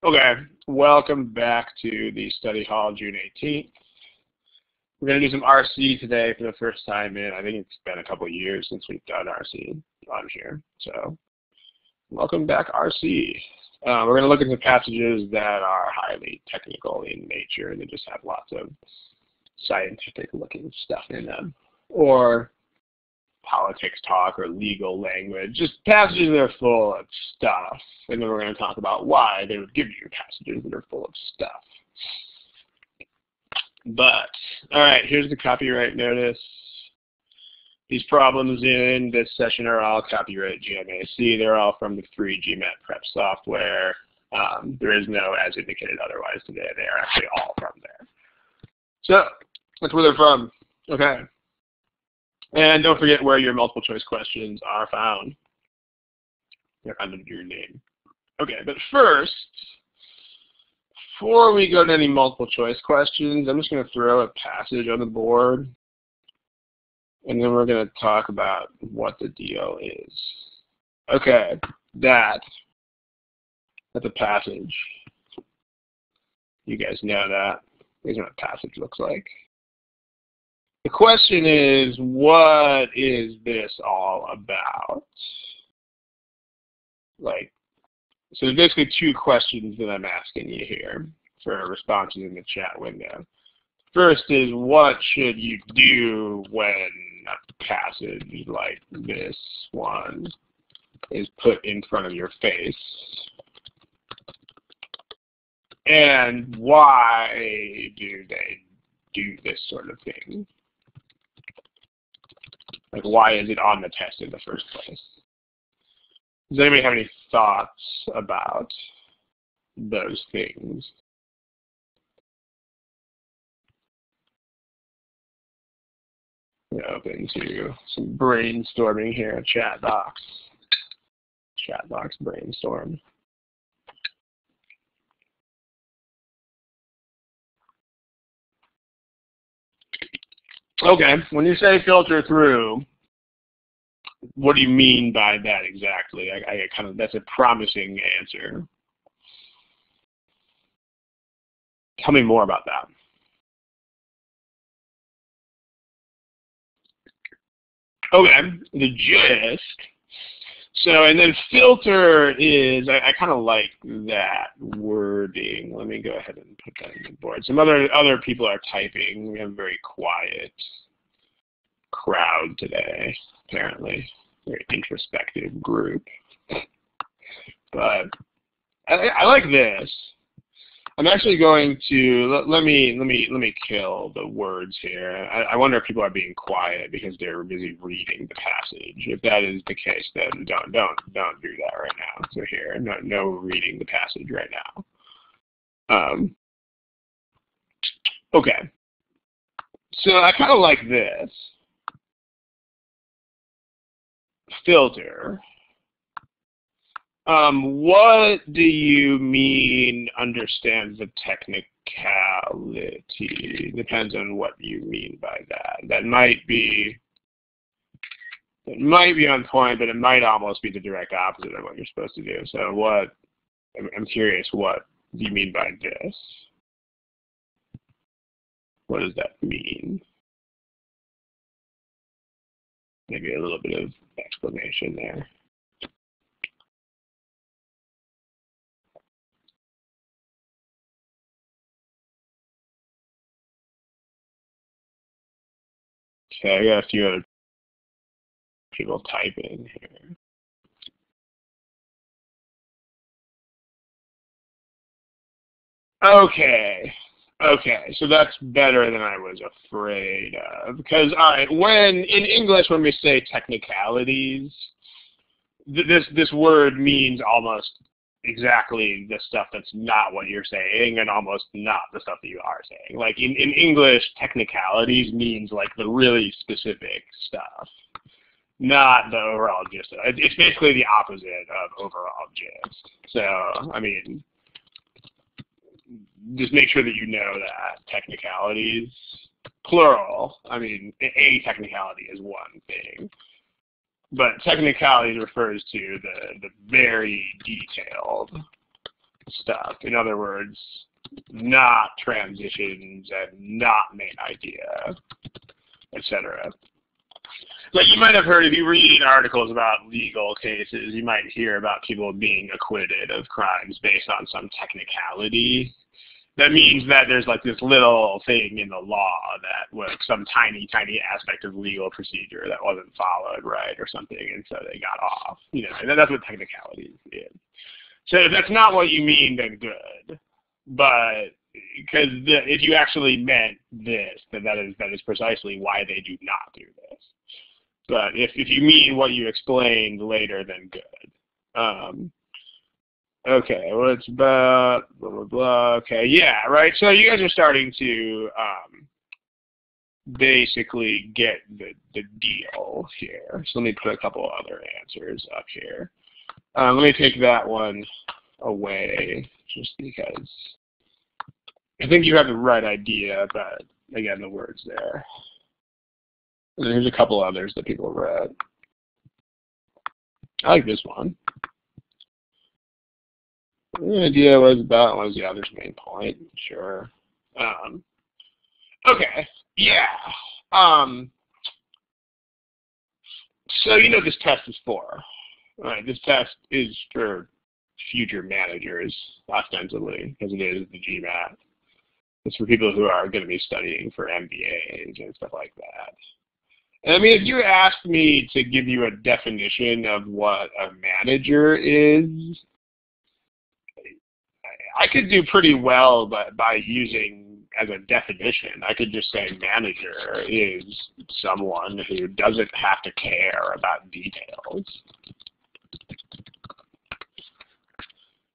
Okay, welcome back to the study hall, June 18th. We're going to do some RC today for the first time in, I think it's been a couple of years since we've done RC on here. So, welcome back, RC. We're going to look at some passages that are highly technical in nature. They just have lots of scientific-looking stuff in them. Or politics talk or legal language, just passages that are full of stuff. And then we're going to talk about why they would give you passages that are full of stuff. But, all right, here's the copyright notice. These problems in this session are all copyright GMAC. They're all from the free GMAT prep software. There is no as indicated otherwise today. They are actually all from there. So, that's where they're from. Okay. And don't forget where your multiple choice questions are found. They're under your name. Okay, but first, before we go to any multiple choice questions, I'm just going to throw a passage on the board. And then we're going to talk about what the deal is. Okay, that's a passage. You guys know that. Here's what a passage looks like. The question is, what is this all about? So there's basically two questions that I'm asking you here for responses in the chat window. First is, what should you do when a passage like this one is put in front of your face? And why do they do this sort of thing? Like, why is it on the test in the first place? Does anybody have any thoughts about those things? We're open to some brainstorming here, chat box. Chat box brainstorm. Okay, when you say filter through, what do you mean by that exactly? That's a promising answer. Tell me more about that. Okay, the gist. So, and then filter is, I kind of like that wording. Let me go ahead and put that on the board. Some other people are typing. We have a very quiet crowd today, apparently. Very introspective group. But I like this. I'm actually going to let me kill the words here. I wonder if people are being quiet because they're busy reading the passage. If that is the case, then don't do that right now. So here, no reading the passage right now. Okay. So I kind of like this. Filter. What do you mean understand the technicality? Depends on what you mean by that. That might be on point, but it might almost be the direct opposite of what you're supposed to do. So I'm curious, what do you mean by this? What does that mean? Maybe a little bit of explanation there. Okay, I got a few other people typing here. Okay, so that's better than I was afraid of. Because, all right, in English, when we say technicalities, this word means almost exactly the stuff that's not what you're saying and almost not the stuff that you are saying. Like, in English, technicalities means, like, the really specific stuff, not the overall gist. It's basically the opposite of overall gist. So, I mean, just make sure that you know that technicalities, plural, I mean, a technicality is one thing, but technicalities refers to the very detailed stuff. In other words, not transitions and not main idea, etc. Like you might have heard, if you read articles about legal cases, you might hear about people being acquitted of crimes based on some technicality. That means that there's like this little thing in the law that was some tiny, tiny aspect of legal procedure that wasn't followed, right, or something, and so they got off. You know, and that's what technicality is. So if that's not what you mean, then good. But because if you actually meant this, then that is precisely why they do not do this. But if you mean what you explained later, then good. Okay, well, it's about blah, blah, blah. Okay, yeah, right. So you guys are starting to basically get the deal here. So let me put a couple other answers up here. Let me take that one away just because I think you have the right idea, but again, the word's there. And then here's a couple others that people read. I like this one. The idea was about was the other's main point. Sure. Okay. Yeah. So you know this test is for. Right. This test is for future managers, ostensibly, because it is the GMAT. It's for people who are going to be studying for MBAs and stuff like that. And I mean, if you asked me to give you a definition of what a manager is, I could do pretty well by using as a definition. I could just say manager is someone who doesn't have to care about details.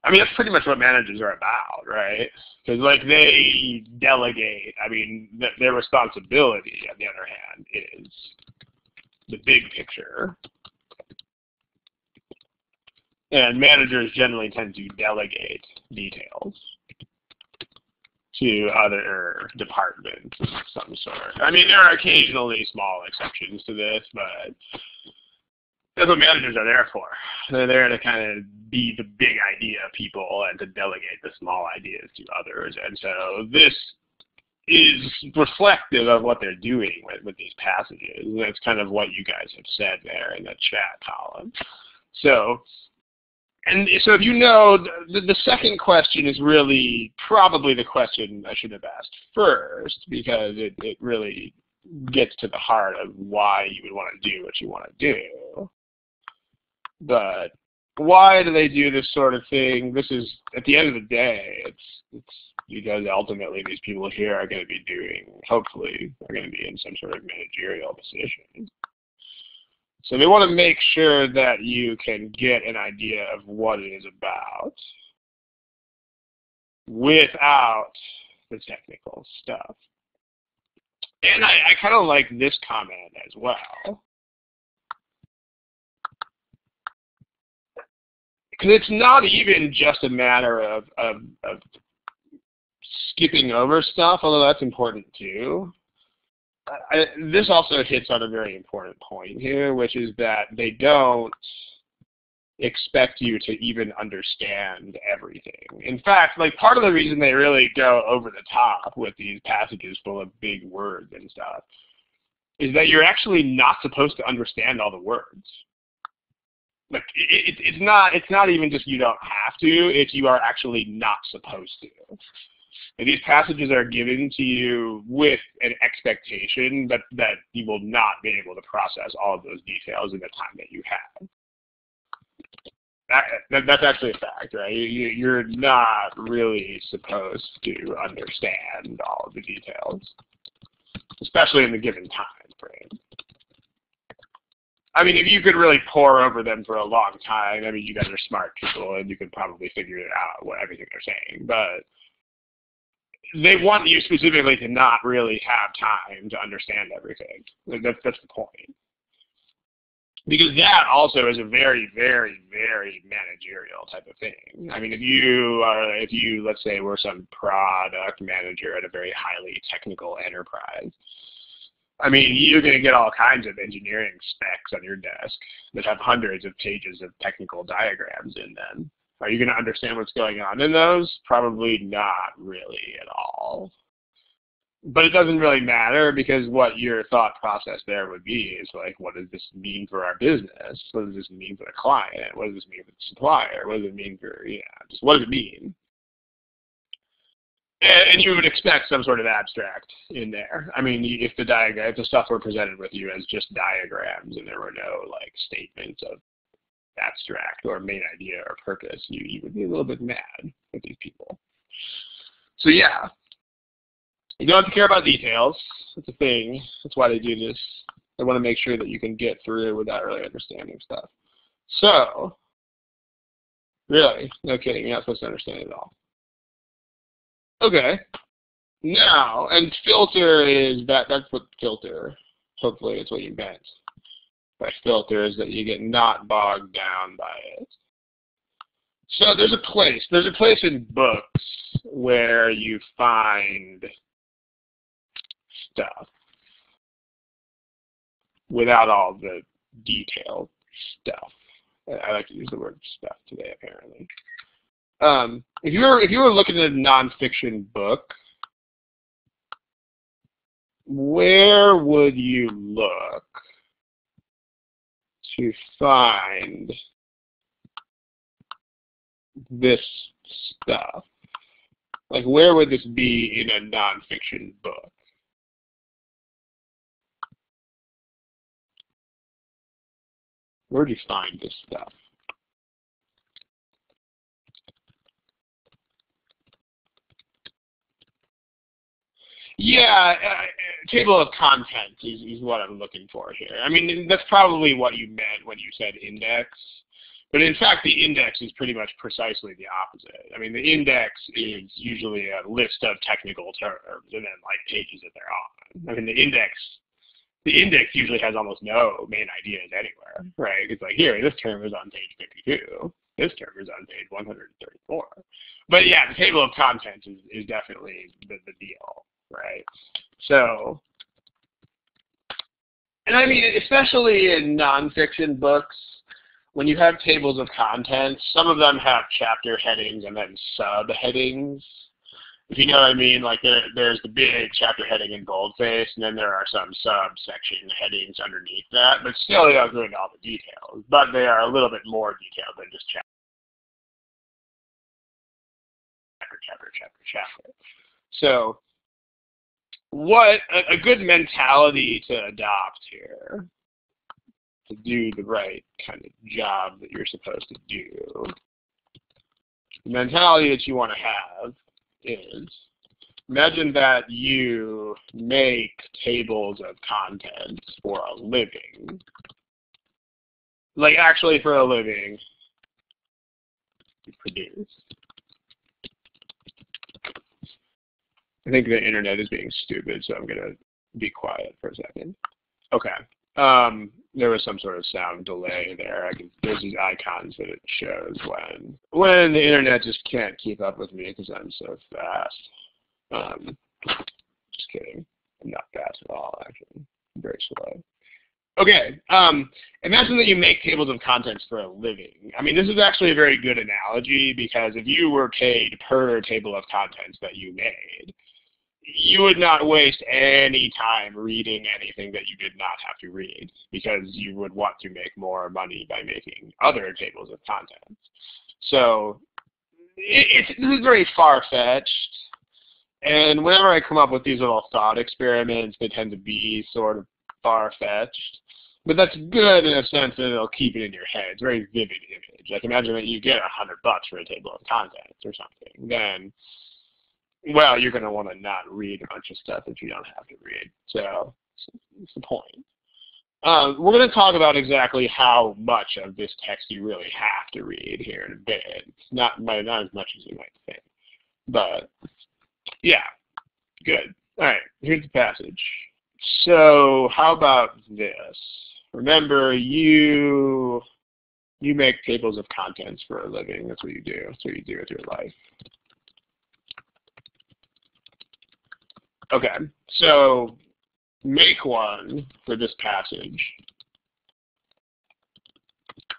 I mean, that's pretty much what managers are about, right? Because, like, they delegate. I mean, their responsibility, on the other hand, is the big picture. And managers generally tend to delegate details to other departments of some sort. I mean, there are occasionally small exceptions to this, but that's what managers are there for. They're there to kind of be the big idea people and to delegate the small ideas to others. And so this is reflective of what they're doing with these passages. And that's kind of what you guys have said there in the chat column. So, and so if you know, the second question is really probably the question I should have asked first, because it really gets to the heart of why you would want to do what you want to do. But why do they do this sort of thing? This is, at the end of the day, it's because ultimately these people here are going to be doing, hopefully, are going to be in some sort of managerial position. So they want to make sure that you can get an idea of what it is about without the technical stuff. And I kind of like this comment as well. Because it's not even just a matter of skipping over stuff, although that's important too. This also hits on a very important point here, which is that they don't expect you to even understand everything. In fact, like part of the reason they really go over the top with these passages full of big words and stuff is that you're actually not supposed to understand all the words. Like it's not even just you don't have to, it's you are actually not supposed to. And these passages are given to you with an expectation that you will not be able to process all of those details in the time that you have. That's actually a fact, right? You're not really supposed to understand all of the details, especially in the given time frame. I mean, if you could really pore over them for a long time, I mean, you guys are smart people and you could probably figure it out, everything they're saying, but they want you specifically to not really have time to understand everything. That's the point. Because that also is a very, very, very managerial type of thing. I mean, if you, let's say, were some product manager at a very highly technical enterprise, I mean, you're going to get all kinds of engineering specs on your desk that have hundreds of pages of technical diagrams in them. Are you going to understand what's going on in those? Probably not really at all. But it doesn't really matter, because what your thought process there would be is like, what does this mean for our business? What does this mean for the client? What does this mean for the supplier? What does it mean for, just what does it mean? And you would expect some sort of abstract in there. I mean, if the stuff were presented with you as just diagrams and there were no like statements of abstract or main idea or purpose, you would be a little bit mad with these people. So yeah. You don't have to care about details. That's a thing. That's why they do this. They want to make sure that you can get through without really understanding stuff. So, really, no kidding. You're not supposed to understand it at all. Okay. Now, and filter is that's what filter, hopefully it's what you meant by filter, is that you get not bogged down by it. So there's a place in books where you find stuff without all the detailed stuff. I like to use the word stuff today, apparently. If you were looking at a nonfiction book, where would you look to find this stuff? Like, where would this be in a nonfiction book? Where do you find this stuff? Yeah, table of contents is what I'm looking for here. I mean, that's probably what you meant when you said index. But in fact, the index is pretty much precisely the opposite. I mean, the index is usually a list of technical terms and then like pages that they're on. I mean, the index usually has almost no main ideas anywhere, right? It's like, here, this term is on page 52. This term is on page 134. But yeah, the table of contents is definitely the deal, right? So, and I mean, especially in nonfiction books, when you have tables of contents, some of them have chapter headings and then subheadings. If you know what I mean, like there's the big chapter heading in boldface, and then there are some subsection headings underneath that, but still they don't go into all the details. But they are a little bit more detailed than just chapter. So what a good mentality to adopt here to do the right kind of job that you're supposed to do. The mentality that you want to have is, imagine that you make tables of contents for a living. Like actually for a living, you produce. I think the internet is being stupid, so I'm going to be quiet for a second. Okay. There was some sort of sound delay there. There's these icons that it shows when the internet just can't keep up with me because I'm so fast. Just kidding. I'm not fast at all, actually. I'm very slow. Okay. Imagine that you make tables of contents for a living. I mean, this is actually a very good analogy, because if you were paid per table of contents that you made, you would not waste any time reading anything that you did not have to read, because you would want to make more money by making other tables of contents. So this is very far-fetched, and whenever I come up with these little thought experiments, they tend to be sort of far-fetched. But that's good in a sense that it'll keep it in your head. It's a very vivid image. Like, imagine that you get $100 for a table of contents or something. Then, well, you're going to want to not read a bunch of stuff that you don't have to read. So that's the point. We're going to talk about exactly how much of this text you really have to read here in a bit. It's not as much as you might think. But, yeah, good. All right, here's the passage. So how about this? Remember, you make tables of contents for a living. That's what you do. That's what you do with your life. Okay, so make one for this passage.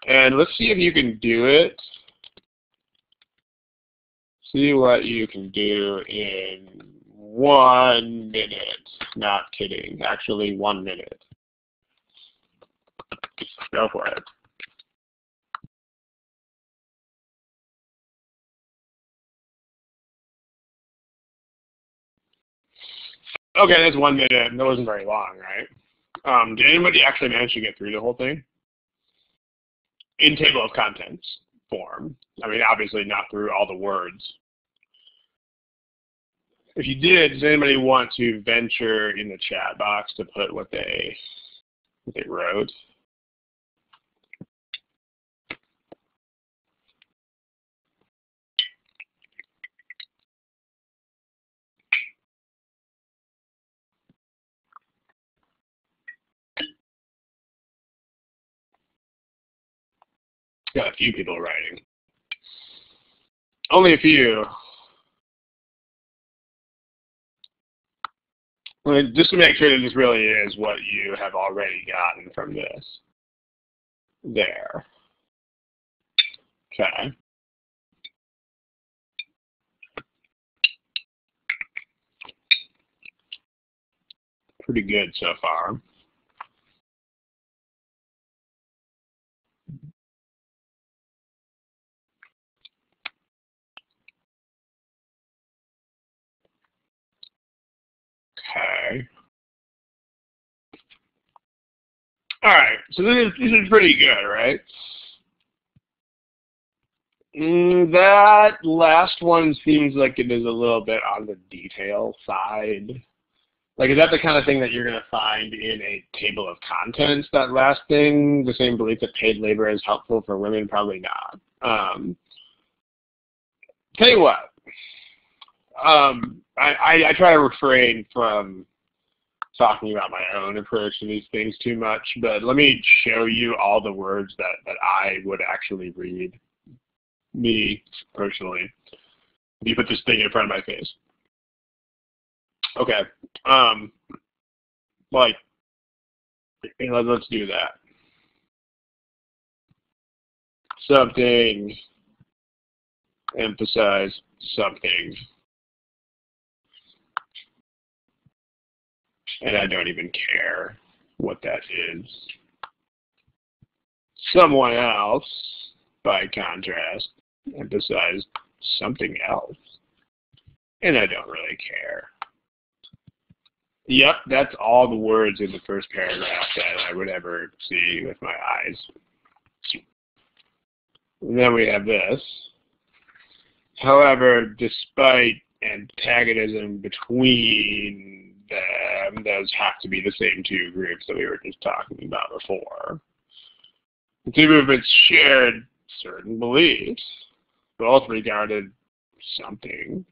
And let's see if you can do it See what you can do in 1 minute. Not kidding. Actually, 1 minute. Go for it. Okay, that's 1 minute. That wasn't very long, right? Did anybody actually manage to get through the whole thing? In table of contents form. I mean, obviously not through all the words. If you did, does anybody want to venture in the chat box to put what they wrote? Got a few people writing. Only a few. Well, just to make sure that this really is what you have already gotten from this. There. Okay. Pretty good so far. Okay. All right. So this is pretty good, right? That last one seems like it is a little bit on the detail side. Like, is that the kind of thing that you're going to find in a table of contents, that last thing? The same belief that paid labor is helpful for women? Probably not. Tell you what. I try to refrain from talking about my own approach to these things too much, but let me show you all the words that I would actually read, me personally, if you put this thing in front of my face. Okay, like, let's do that. Something, emphasize something. And I don't even care what that is. Someone else, by contrast, emphasized something else. And I don't really care. Yep, that's all the words in the first paragraph that I would ever see with my eyes. And then we have this. However, despite antagonism between them, those have to be the same two groups that we were just talking about before. The two movements shared certain beliefs, both regarded something.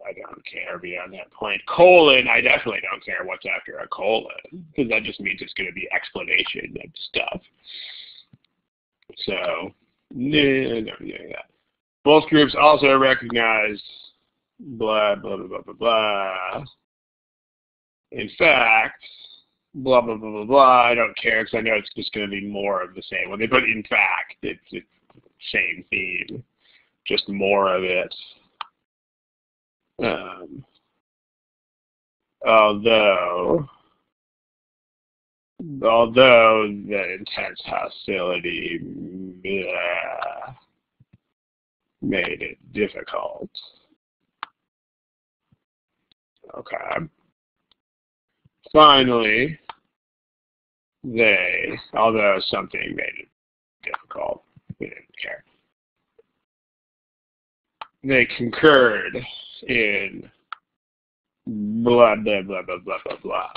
I don't care beyond that point. Colon, I definitely don't care what's after a colon, because that just means it's going to be explanation of stuff. So, no, don't do that. Both groups also recognize blah, blah, blah, blah, blah, blah. In fact, blah, blah, blah, blah, blah, I don't care because I know it's just going to be more of the same. When they put in fact, it's the same theme, just more of it. Although the intense hostility made it difficult. Okay. Finally, although something made it difficult, we didn't care. They concurred in blah, blah, blah, blah, blah, blah, blah.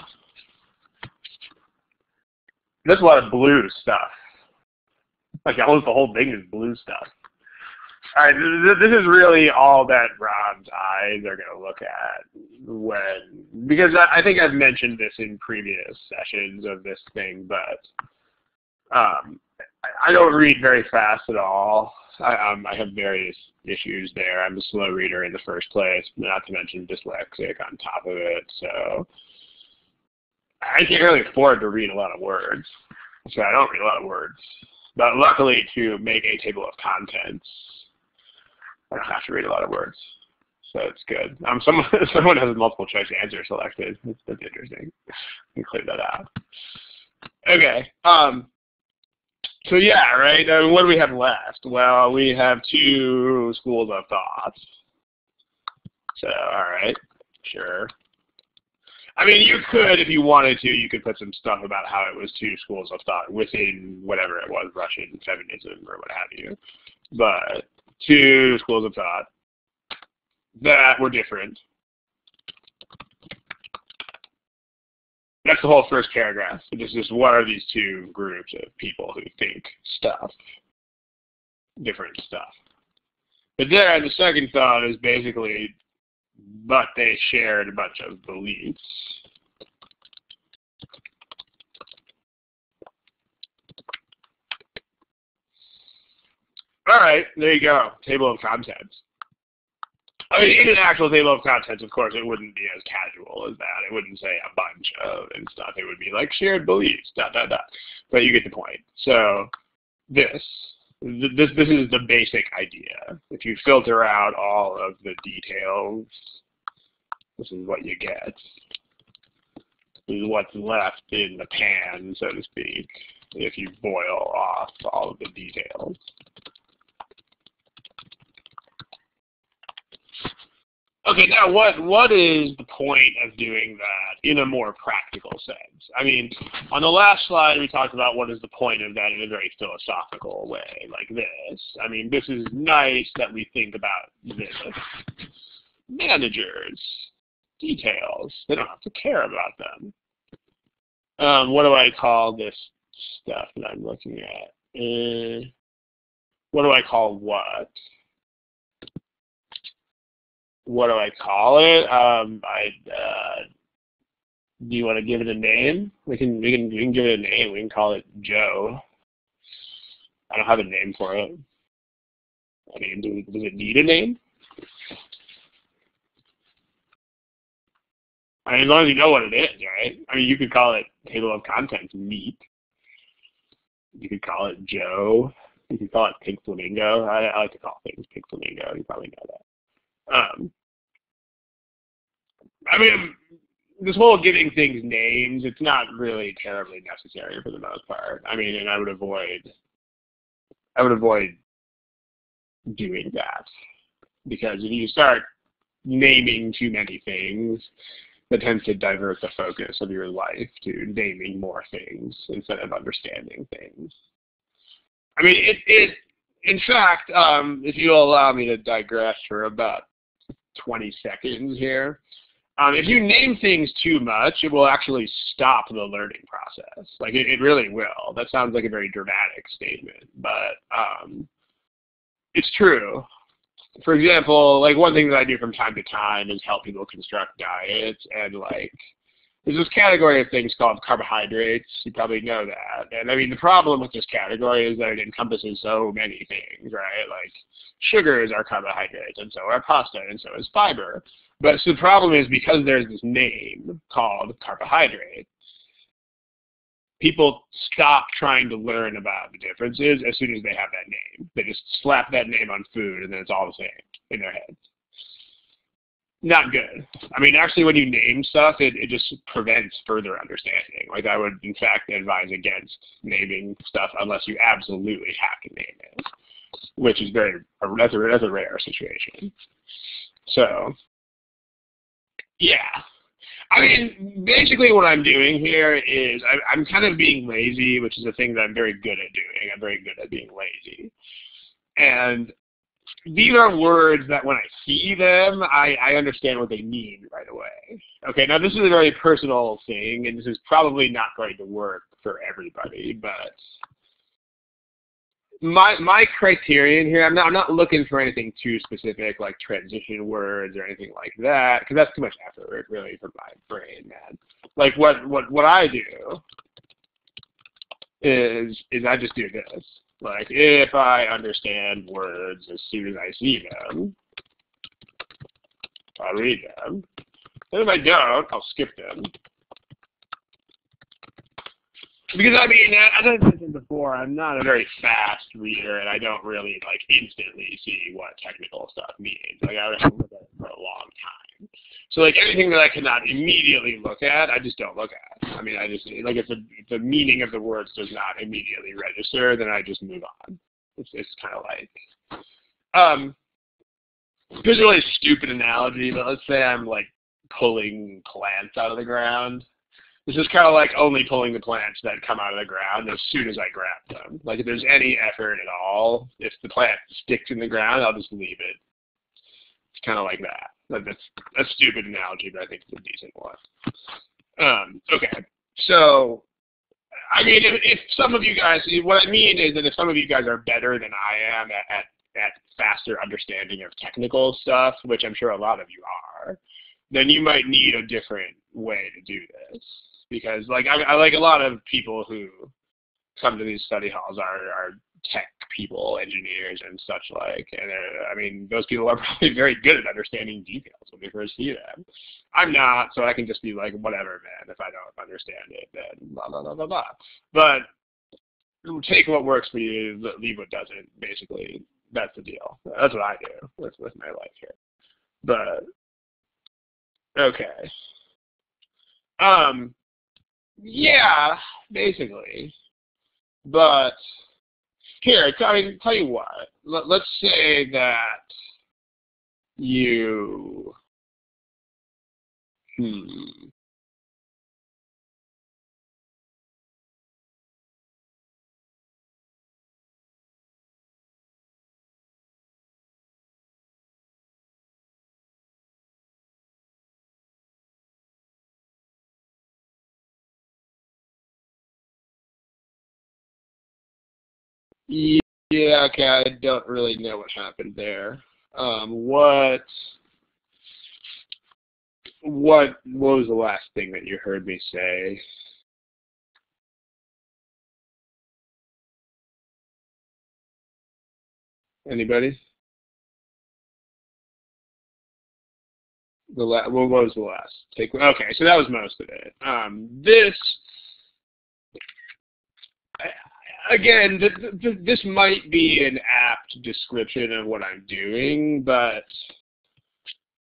There's a lot of blue stuff. Like, almost the whole thing is blue stuff. All right, this is really all that Ron's eyes are going to look at because I think I've mentioned this in previous sessions of this thing, but I don't read very fast at all. I have various issues there. I'm a slow reader in the first place, not to mention dyslexic on top of it, so I can't really afford to read a lot of words, so I don't read a lot of words. But luckily, to make a table of contents, I don't have to read a lot of words, so it's good. Someone has a multiple choice answer selected. That's interesting. I can clear that out. Okay. So yeah, right. What do we have left? Well, we have 2 schools of thought. So all right, sure. I mean, you could, if you wanted to, you could put some stuff about how it was 2 schools of thought within whatever it was, Russian feminism or what have you. But 2 schools of thought that were different. That's the whole first paragraph. It's just what are these 2 groups of people who think stuff, different stuff. But there, the second thought is basically, but they shared a bunch of beliefs. All right, there you go, table of contents. I mean, in an actual table of contents, of course, it wouldn't be as casual as that. It wouldn't say a bunch of and stuff. It would be like shared beliefs, ... But you get the point. So this is the basic idea. If you filter out all of the details, this is what you get. This is what's left in the pan, so to speak, if you boil off all of the details. Okay, now what is the point of doing that in a more practical sense? I mean, on the last slide we talked about what is the point of that in a very philosophical way, like this. I mean, this is nice that we think about this. Managers, details, they don't have to care about them. What do I call this stuff that I'm looking at? What do I call what? What do I call it? Do you want to give it a name? We can give it a name. We can call it Joe. I don't have a name for it. I mean, does it need a name? I mean, as long as you know what it is, right? I mean, you could call it table of contents meat. You could call it Joe. You could call it Pink Flamingo. I like to call things Pink Flamingo. You probably know that. I mean, this whole giving things names, it's not really terribly necessary for the most part. I mean, and I would avoid doing that, because if you start naming too many things, that tends to divert the focus of your life to naming more things instead of understanding things. I mean, in fact, if you'll allow me to digress for about 20 seconds here, if you name things too much, it will actually stop the learning process. Like, it really will. That sounds like a very dramatic statement, but it's true. For example, like, one thing that I do from time to time is help people construct diets, and like, there's this category of things called carbohydrates. You probably know that. And I mean, the problem with this category is that it encompasses so many things, right? Like, sugars are carbohydrates, and so are pasta, and so is fiber. But so the problem is, because there's this name called carbohydrate, people stop trying to learn about the differences as soon as they have that name. They just slap that name on food, and then it's all the same in their heads. Not good. I mean, actually, when you name stuff, it just prevents further understanding. Like, I would, in fact, advise against naming stuff unless you absolutely have to name it, which is that's a rare situation. So, yeah. I mean, basically what I'm doing here is I'm kind of being lazy, which is a thing that I'm very good at doing. I'm very good at being lazy. And these are words that when I see them, I understand what they mean right away. Okay, now this is a very personal thing, and this is probably not going to work for everybody, but my criterion here, I'm not looking for anything too specific, like transition words or anything like that, because that's too much effort, really, for my brain, man. Like, what I do is I just do this. Like, if I understand words as soon as I see them, I'll read them. And if I don't, I'll skip them. Because I mean, as I mentioned before, I'm not a very fast reader, and I don't really like instantly see what technical stuff means. Like I would have to look at it for a long time. So like anything that I cannot immediately look at, I just don't look at. I mean, I just like if the meaning of the words does not immediately register, then I just move on. It's kind of like it's a really stupid analogy, but let's say I'm like pulling plants out of the ground. This is kind of like only pulling the plants that come out of the ground as soon as I grab them. Like if there's any effort at all, if the plant sticks in the ground, I'll just leave it. It's kind of like that. That's a stupid analogy, but I think it's a decent one. Okay, so I mean, if some of you guys, what I mean is that if some of you guys are better than I am at faster understanding of technical stuff, which I'm sure a lot of you are, then you might need a different way to do this. Because like I like a lot of people who come to these study halls are tech people, engineers, and such like. And I mean, those people are probably very good at understanding details when they first see them. I'm not, so I can just be like, whatever, man. If I don't understand it, then blah blah blah blah blah. But take what works for you, leave what doesn't. Basically, that's the deal. That's what I do with my life here. But okay. Yeah, basically. But here, I mean, tell you what. Let's say that you. Yeah, okay. I don't really know what happened there. What was the last thing that you heard me say? Anybody? What was the last take? Okay, so that was most of it. This again, this might be an apt description of what I'm doing, but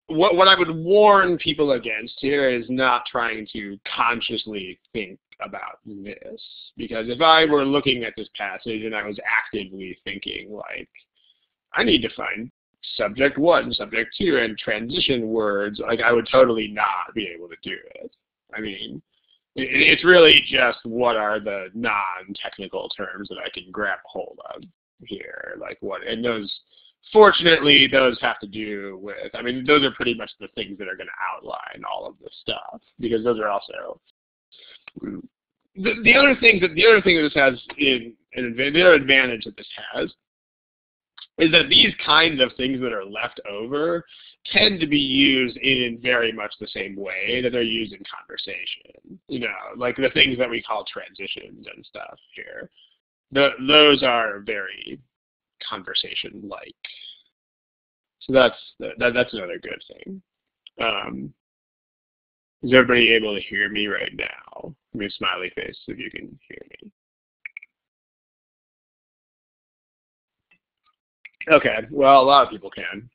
what I would warn people against here is not trying to consciously think about this. Because if I were looking at this passage and I was actively thinking, like, I need to find subject 1, subject 2, and transition words, like, I would totally not be able to do it. I mean, it's really just what are the non-technical terms that I can grab hold of here, like what, and those, fortunately, those have to do with, I mean, those are pretty much the things that are going to outline all of this stuff, because those are also, the other thing that this has, the other advantage that this has, is that these kinds of things that are left over tend to be used in very much the same way that they're used in conversation. You know, like the things that we call transitions and stuff here. Those are very conversation-like. So that's another good thing. Is everybody able to hear me right now? Give me a smiley face if you can hear me. Okay, well, a lot of people can.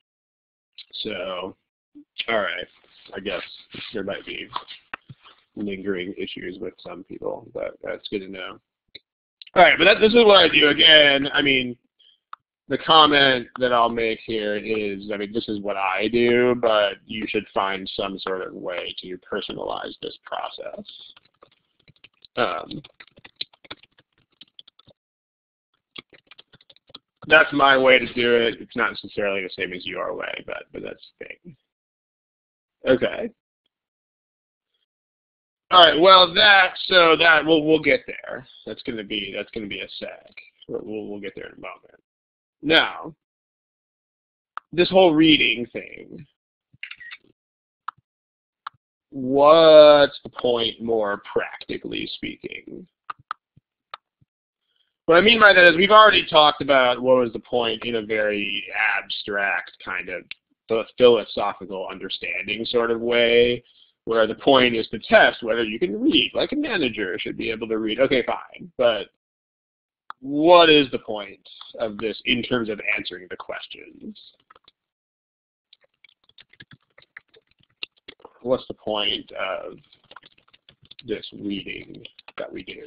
So, all right, I guess there might be lingering issues with some people, but that's good to know. All right, but this is what I do. Again, I mean, the comment that I'll make here is, I mean, this is what I do, but you should find some sort of way to personalize this process. That's my way to do it. It's not necessarily the same as your way, but that's the thing. Okay. All right. Well, we'll get there. That's gonna be a sec. We'll get there in a moment. Now, this whole reading thing. What's the point, more practically speaking? What I mean by that is we've already talked about what was the point in a very abstract kind of philosophical understanding sort of way where the point is to test whether you can read, like a manager should be able to read. Okay, fine, but what is the point of this in terms of answering the questions? What's the point of this reading that we do?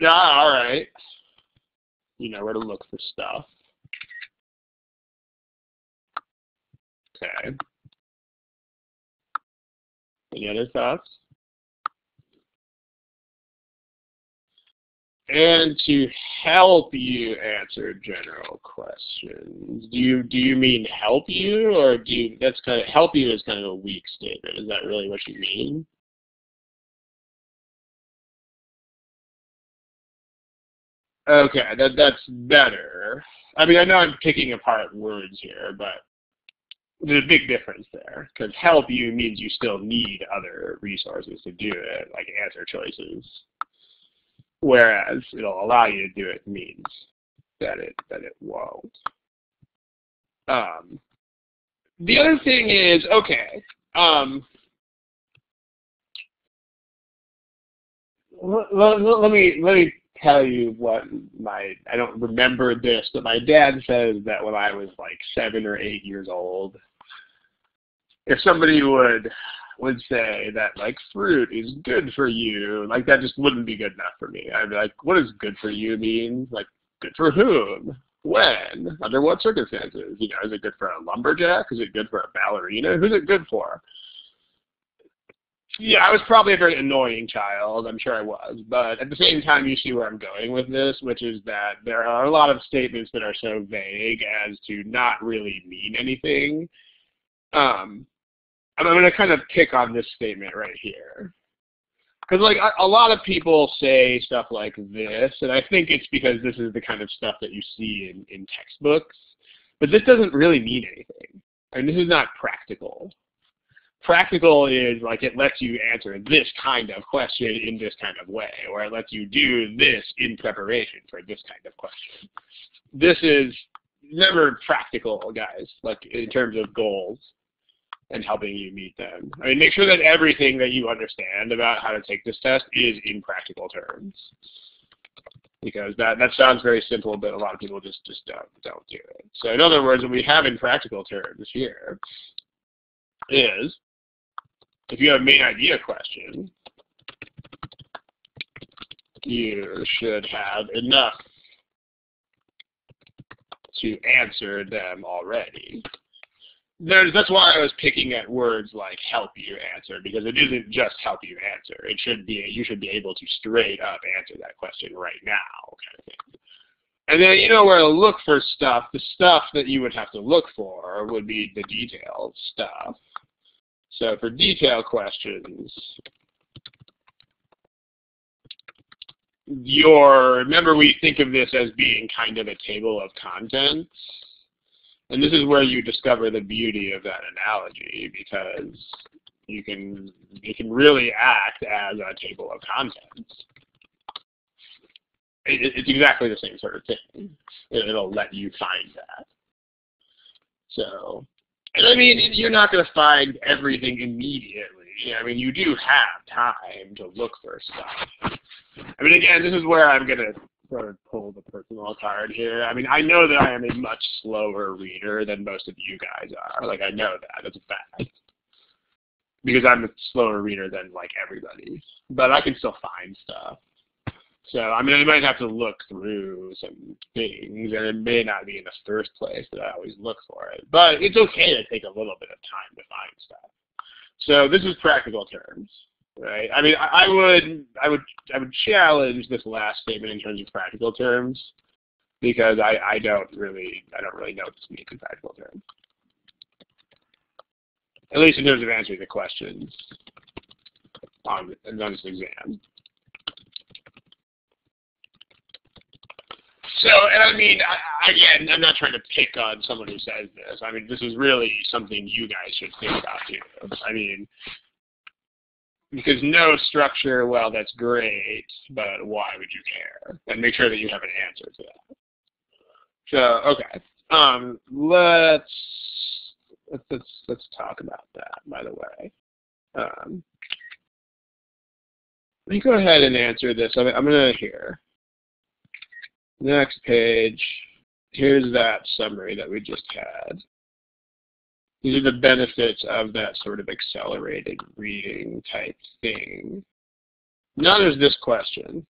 Yeah, all right. You know where to look for stuff. Okay. Any other thoughts? And to help you answer general questions, do you mean help you, or do you, that's kind of, help you is kind of a weak statement. Is that really what you mean? Okay, that's better. I mean, I know I'm picking apart words here, but there's a big difference there, because help you means you still need other resources to do it, like answer choices. Whereas it'll allow you to do it means that it won't. The other thing is, okay, let me tell you what I don't remember this, but my dad says that when I was like 7 or 8 years old, if somebody would say that like fruit is good for you, like that just wouldn't be good enough for me. I'd be like, what does good for you mean? Like, good for whom? When? Under what circumstances? You know, is it good for a lumberjack? Is it good for a ballerina? Who's it good for? Yeah, I was probably a very annoying child. I'm sure I was. But at the same time, you see where I'm going with this, which is that there are a lot of statements that are so vague as to not really mean anything. I'm going to kind of pick on this statement right here. Because like a lot of people say stuff like this, and I think it's because this is the kind of stuff that you see in textbooks. But this doesn't really mean anything. I mean, this is not practical. Practical is like it lets you answer this kind of question in this kind of way, or it lets you do this in preparation for this kind of question. This is never practical, guys, like in terms of goals and helping you meet them. I mean, make sure that everything that you understand about how to take this test is in practical terms. Because that sounds very simple, but a lot of people just don't do it. So in other words, what we have in practical terms here is, if you have a main idea question, you should have enough to answer them already. That's why I was picking at words like help you answer, because it isn't just help you answer. It should be, you should be able to straight up answer that question right now, kind of thing. And then you know where to look for stuff. The stuff that you would have to look for would be the detailed stuff. So for detailed questions, remember we think of this as being kind of a table of contents. And this is where you discover the beauty of that analogy, because it can really act as a table of contents. It's exactly the same sort of thing. It'll let you find that. So, and I mean, you're not going to find everything immediately. I mean, you do have time to look for stuff. I mean, again, this is where I'm going to sort of pull the personal card here. I mean, I know that I am a much slower reader than most of you guys are. Like, I know that. That's a fact. Because I'm a slower reader than, like, everybody. But I can still find stuff. So, I mean, I might have to look through some things, and it may not be in the first place that I always look for it. But it's okay to take a little bit of time to find stuff. So this is practical terms. Right. I mean, I would challenge this last statement in terms of practical terms, because I don't really know what this means in practical terms. At least in terms of answering the questions on this exam. So, and I mean, again, I'm not trying to pick on someone who says this. I mean, this is really something you guys should think about too. I mean, because no structure, well, that's great, but why would you care? And make sure that you have an answer to that. So, okay. Let's talk about that, by the way. Let me go ahead and answer this. I'm going to here. Next page. Here's that summary that we just had. These are the benefits of that sort of accelerated reading type thing. Now there's this question.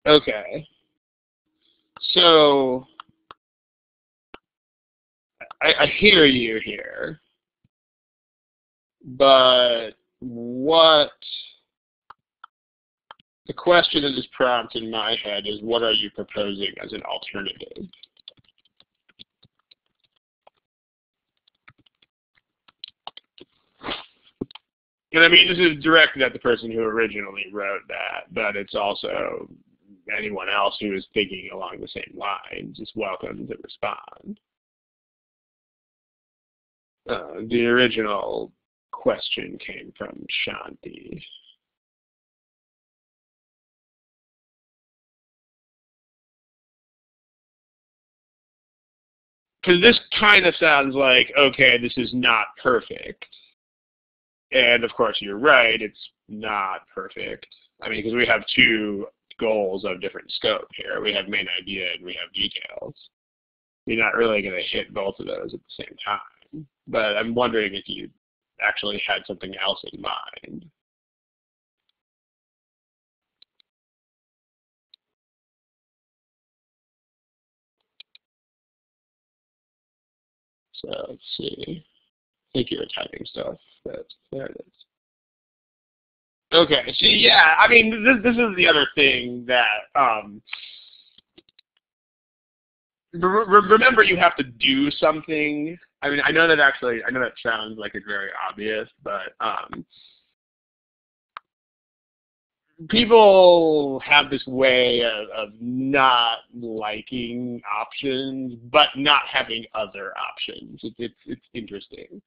Okay. So I hear you here, but what the question that is prompted in my head is, what are you proposing as an alternative? And I mean, this is directed at the person who originally wrote that, but it's also anyone else who is thinking along the same lines is welcome to respond. The original question came from Shanti. Because this kind of sounds like, okay, this is not perfect. And of course, you're right, it's not perfect. I mean, because we have two goals of different scope here. We have main idea and we have details. You're not really going to hit both of those at the same time. But I'm wondering if you actually had something else in mind. So let's see. I think you were typing stuff, but there it is. Okay, so yeah, I mean, this is the other thing that, remember you have to do something. I mean, I know that sounds like it's very obvious, but people have this way of not liking options, but not having other options. It's interesting.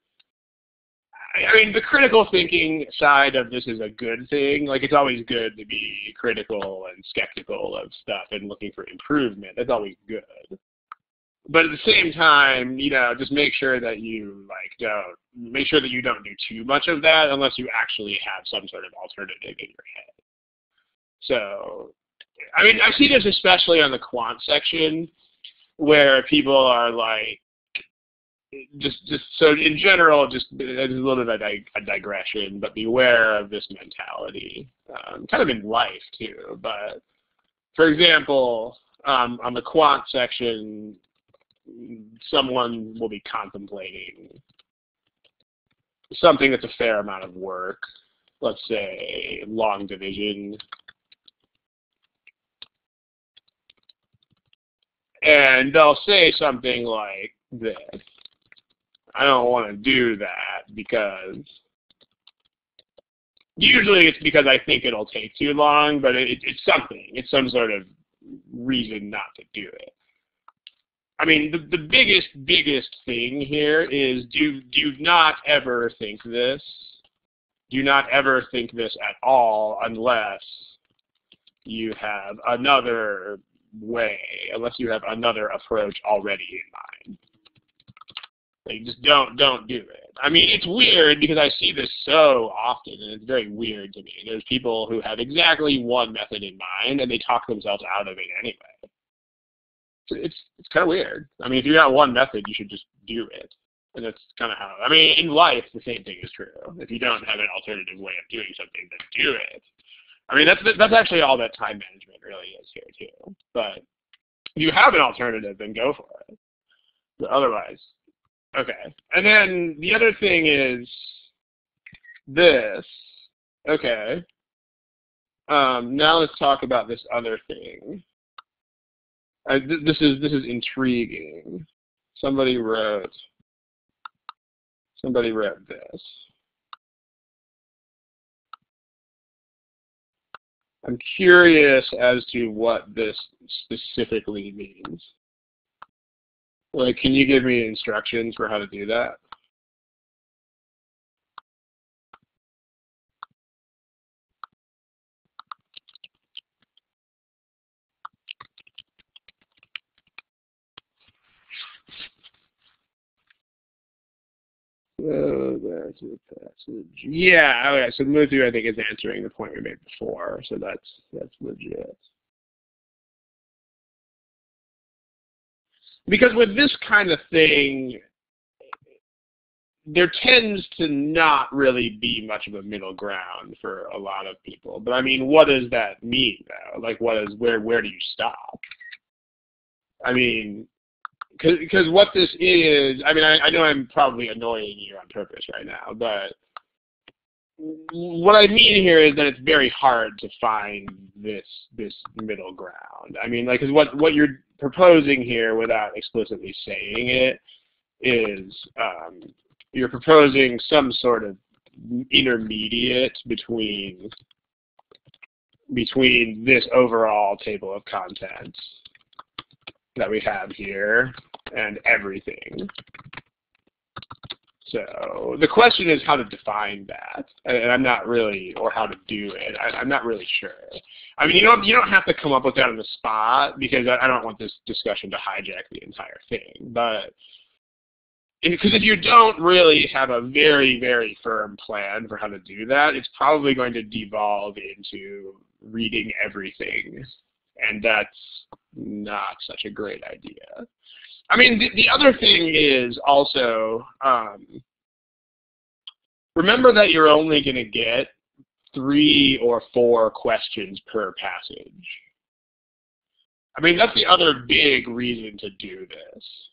I mean, the critical thinking side of this is a good thing. Like, it's always good to be critical and skeptical of stuff and looking for improvement. That's always good. But at the same time, just make sure that you don't do too much of that unless you actually have some sort of alternative in your head. So, I mean, I see this especially on the quant section where people are like, so in general, just it's a little bit of a digression, but beware of this mentality, kind of in life too. But for example, on the quant section, someone will be contemplating something that's a fair amount of work, let's say long division, and they'll say something like this. I don't want to do that because usually it's because I think it'll take too long, but it's something. It's some sort of reason not to do it. I mean, the biggest thing here is do not ever think this. Do not ever think this at all unless you have another way, unless you have another approach already in mind. Like, just don't do it. I mean, it's weird because I see this so often, and it's very weird to me. There's people who have exactly one method in mind, and they talk themselves out of it anyway. It's kind of weird. I mean, if you got one method, you should just do it. And that's kind of how, I mean, in life, the same thing is true. If you don't have an alternative way of doing something, then do it. I mean, that's actually all that time management really is here, too. But if you have an alternative, then go for it. But otherwise, okay. And then the other thing is this. Okay. Now let's talk about this other thing. This is intriguing. Somebody wrote this. I'm curious as to what this specifically means. Like, can you give me instructions for how to do that? to the passage. Yeah, okay, so move through I think is answering the point we made before, so that's legit. Because with this kind of thing, there tends to not really be much of a middle ground for a lot of people. But I mean, what does that mean though? Like where do you stop? I mean, because what this is, I mean, I know I'm probably annoying you on purpose right now, but what I mean here is that it's very hard to find this middle ground. I mean, like, 'cause what you're proposing here without explicitly saying it is you're proposing some sort of intermediate between this overall table of contents that we have here and everything. So the question is how to define that, and I'm not really, or how to do it. I'm not really sure. I mean, you don't have to come up with that on the spot because I don't want this discussion to hijack the entire thing. But because if you don't really have a very, very firm plan for how to do that, it's probably going to devolve into reading everything, and that's not such a great idea. I mean, the other thing is also, remember that you're only going to get 3 or 4 questions per passage. I mean, that's the other big reason to do this,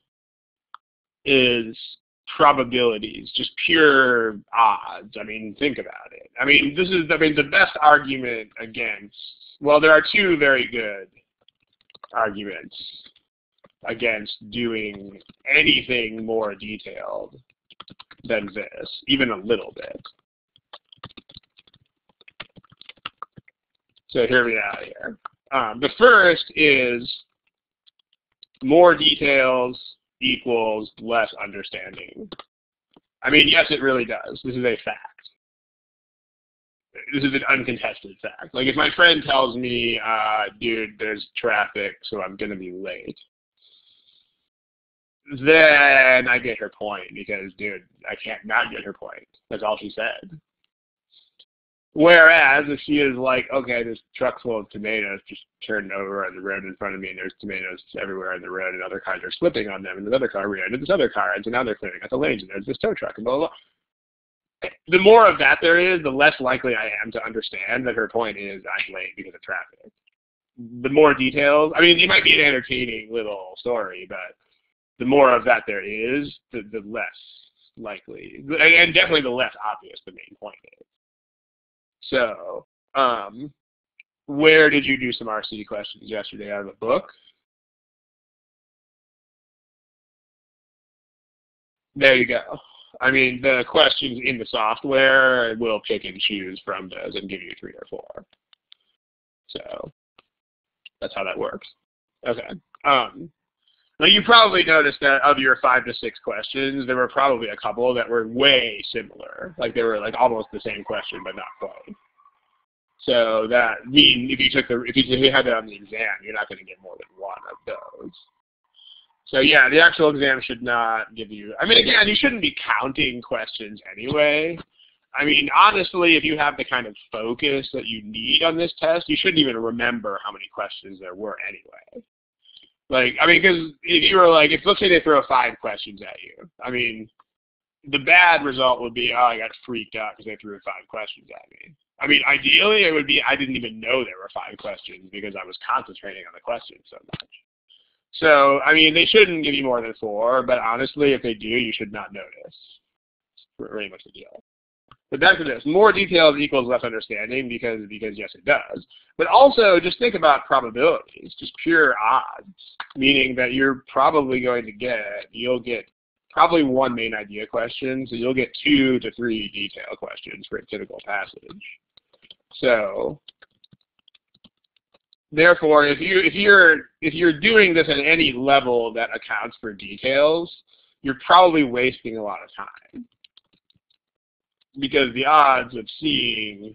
is probabilities, just pure odds. I mean, think about it. I mean, the best argument against, well, there are 2 very good arguments against doing anything more detailed than this, even a little bit. So hear me out here. The first is more details equals less understanding. I mean, yes, it really does. This is a fact. This is an uncontested fact. Like if my friend tells me, dude, there's traffic, so I'm going to be late, then I get her point because, dude, I can't not get her point. That's all she said. Whereas if she is like, okay, this truck full of tomatoes just turned over on the road in front of me and there's tomatoes everywhere on the road and other cars are slipping on them and another car rear-ended this other car and so now they're clearing out the lanes and there's this tow truck and blah, blah, blah. The more of that there is, the less likely I am to understand that her point is I'm late because of traffic. The more details, I mean, it might be an entertaining little story, but the more of that there is, the less likely, and definitely the less obvious the main point is. So, where did you do some RC questions yesterday? Out of the book? There you go. I mean, the questions in the software will pick and choose from those and give you 3 or 4. So, that's how that works. Okay. Now you probably noticed that of your 5 to 6 questions, there were probably a couple that were way similar. Like they were like almost the same question, but not quite. So that means if you had that on the exam, you're not going to get more than 1 of those. So yeah, the actual exam should not give you, I mean, again, you shouldn't be counting questions anyway. I mean, honestly, if you have the kind of focus that you need on this test, you shouldn't even remember how many questions there were anyway. Like, I mean, because if you were like, let's say they throw 5 questions at you, I mean, the bad result would be, oh, I got freaked out because they threw 5 questions at me. I mean, ideally, it would be I didn't even know there were 5 questions because I was concentrating on the questions so much. So, I mean, they shouldn't give you more than 4, but honestly, if they do, you should not notice. It's pretty much the deal. But back to this. More details equals less understanding because yes, it does. But also, just think about probabilities, just pure odds, meaning that you're probably going to you'll get probably 1 main idea question, so you'll get 2 to 3 detail questions for a typical passage. So, therefore, if you're doing this at any level that accounts for details, you're probably wasting a lot of time, because the odds of seeing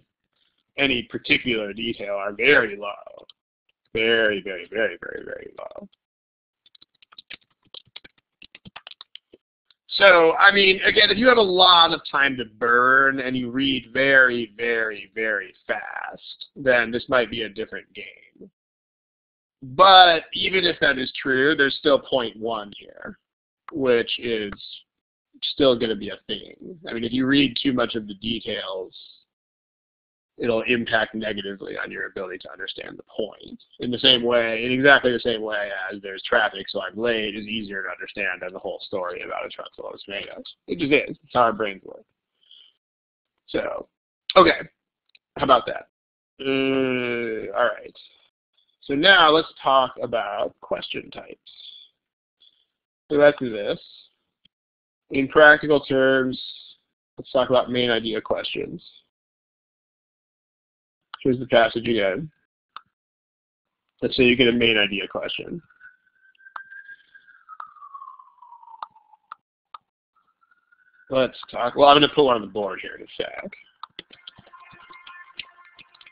any particular detail are very low. Very, very, very, very, very low. So, I mean, again, if you have a lot of time to burn and you read very, very, very fast, then this might be a different game. But even if that is true, there's still point one here, which is still going to be a thing. I mean, if you read too much of the details, it'll impact negatively on your ability to understand the point. In the same way, in exactly the same way as there's traffic, so I'm late is easier to understand than the whole story about a truck full of tomatoes. It just is. It's how our brains work. So, okay. How about that? All right. So now let's talk about question types. So let's do this. In practical terms, let's talk about main idea questions. Here's the passage again. Let's say you get a main idea question. Let's talk, well, I'm going to put one on the board here in a sec.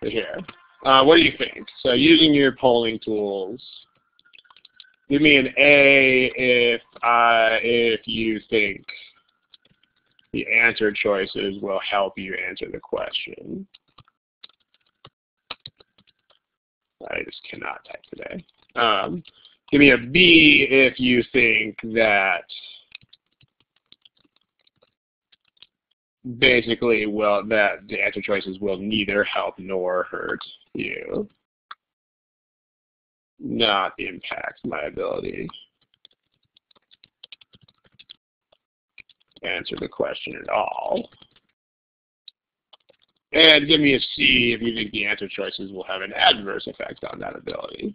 Here. What do you think? So using your polling tools, give me an A if you think the answer choices will help you answer the question. I just cannot type today. Give me a B if you think that basically that the answer choices will neither help nor hurt you. Not impact my ability to answer the question at all. And give me a C if you think the answer choices will have an adverse effect on that ability.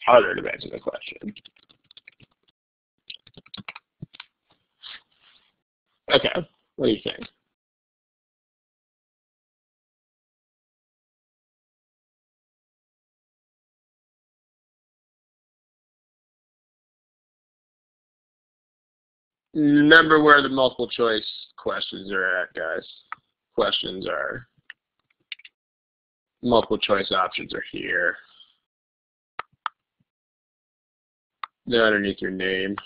Harder to answer the question. Okay, what do you think? Remember where the multiple choice questions are at, guys. Questions are, multiple choice options are here. They're underneath your name.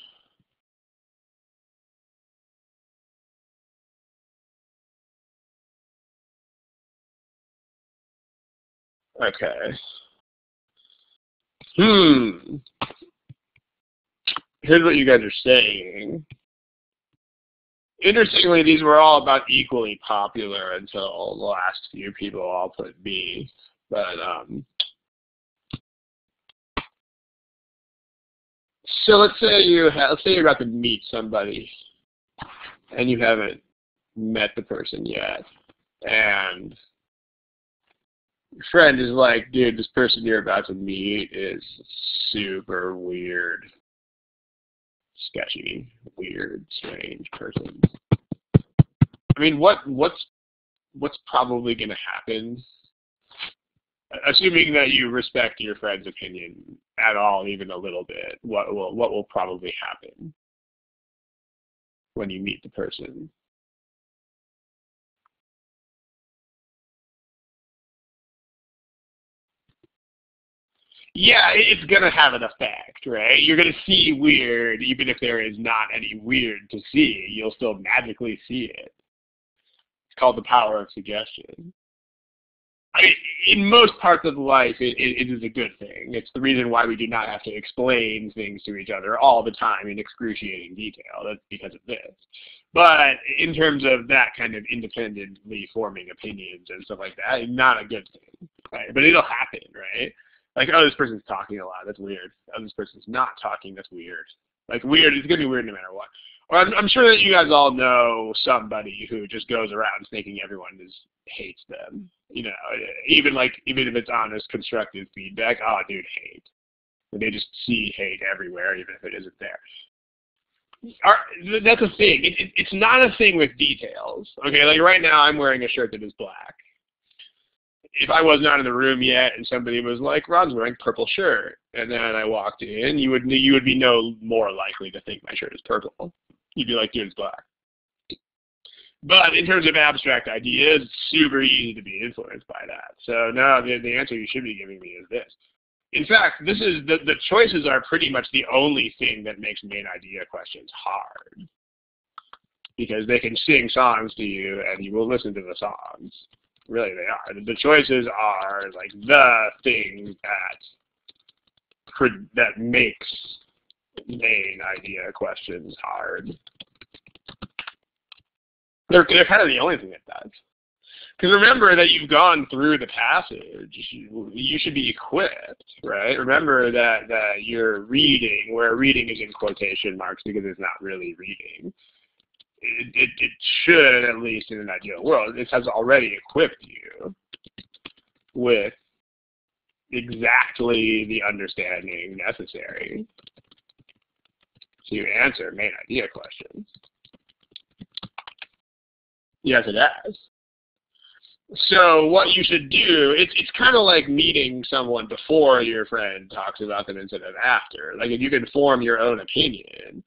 Okay. Here's what you guys are saying. Interestingly, these were all about equally popular until the last few people all put B. But so let's say you're about to meet somebody, and you haven't met the person yet, and your friend is like, "Dude, this person you're about to meet is super weird, sketchy, weird, strange person." I mean, what's probably going to happen? Assuming that you respect your friend's opinion at all, even a little bit, what will probably happen when you meet the person? Yeah, it's going to have an effect, right? You're going to see weird, even if there is not any weird to see. You'll still magically see it. It's called the power of suggestion. I mean, in most parts of life, it is a good thing. It's the reason why we do not have to explain things to each other all the time in excruciating detail. That's because of this. But in terms of that kind of independently forming opinions and stuff like that, not a good thing. Right? But it'll happen, right? Like, oh, this person's talking a lot. That's weird. Oh, this person's not talking. That's weird. Like, weird. It's going to be weird no matter what. Or I'm sure that you guys all know somebody who just goes around thinking everyone hates them. You know, even if it's honest, constructive feedback. Oh, dude, hate. And they just see hate everywhere, even if it isn't there. That's a thing. It's not a thing with details. Okay, like right now I'm wearing a shirt that is black. If I was not in the room yet and somebody was like, Ron's wearing purple shirt, and then I walked in, you would be no more likely to think my shirt is purple. You'd be like, dude, it's black. But in terms of abstract ideas, it's super easy to be influenced by that. So no, the answer you should be giving me is this. In fact, this is the choices are pretty much the only thing that makes main idea questions hard, because they can sing songs to you and you will listen to the songs. Really, they are. The choices are like the thing that makes main idea questions hard. They're kind of the only thing it does. Because remember that you've gone through the passage. You should be equipped, right? Remember that you're reading, where reading is in quotation marks because it's not really reading. It should, at least in an ideal world, it has already equipped you with exactly the understanding necessary to answer main idea questions. Yes, it has. So what you should do, it's kind of like meeting someone before your friend talks about them instead of after. Like if you can form your own opinion,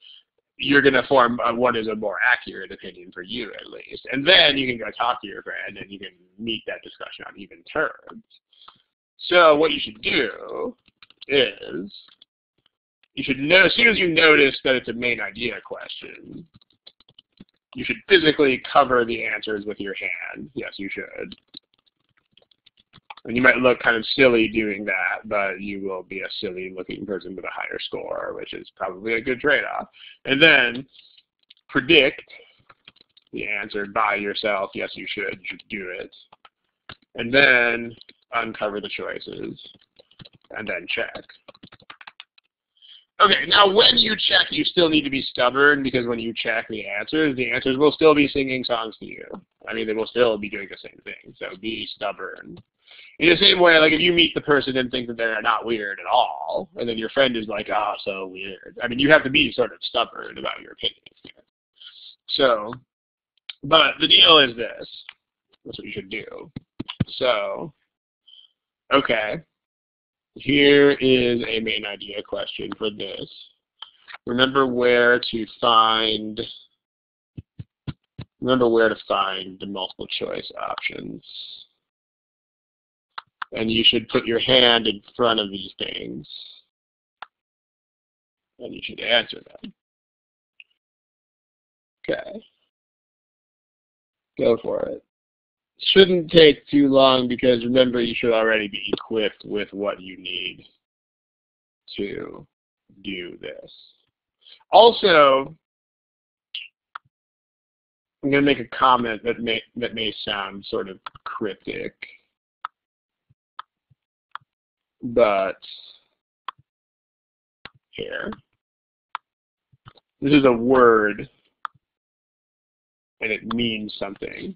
you're going to form what is a more accurate opinion for you at least. And then you can go talk to your friend and you can meet that discussion on even terms. So what you should do is, you should know, as soon as you notice that it's a main idea question, you should physically cover the answers with your hand. Yes, you should. And you might look kind of silly doing that, but you will be a silly-looking person with a higher score, which is probably a good trade-off. And then predict the answer by yourself. Yes, you should. You should do it. And then uncover the choices, and then check. Okay, now when you check, you still need to be stubborn, because when you check the answers will still be singing songs to you. I mean, they will still be doing the same thing, so be stubborn. In the same way, like if you meet the person and think that they're not weird at all, and then your friend is like, oh, so weird. I mean, you have to be sort of stubborn about your opinion here. So, but the deal is this. That's what you should do. So, okay. Here is a main idea question for this. Remember where to find the multiple choice options. And you should put your hand in front of these things. And you should answer them. Okay. Go for it. Shouldn't take too long, because remember, you should already be equipped with what you need to do this. Also, I'm going to make a comment that may sound sort of cryptic, but here, this is a word, and it means something.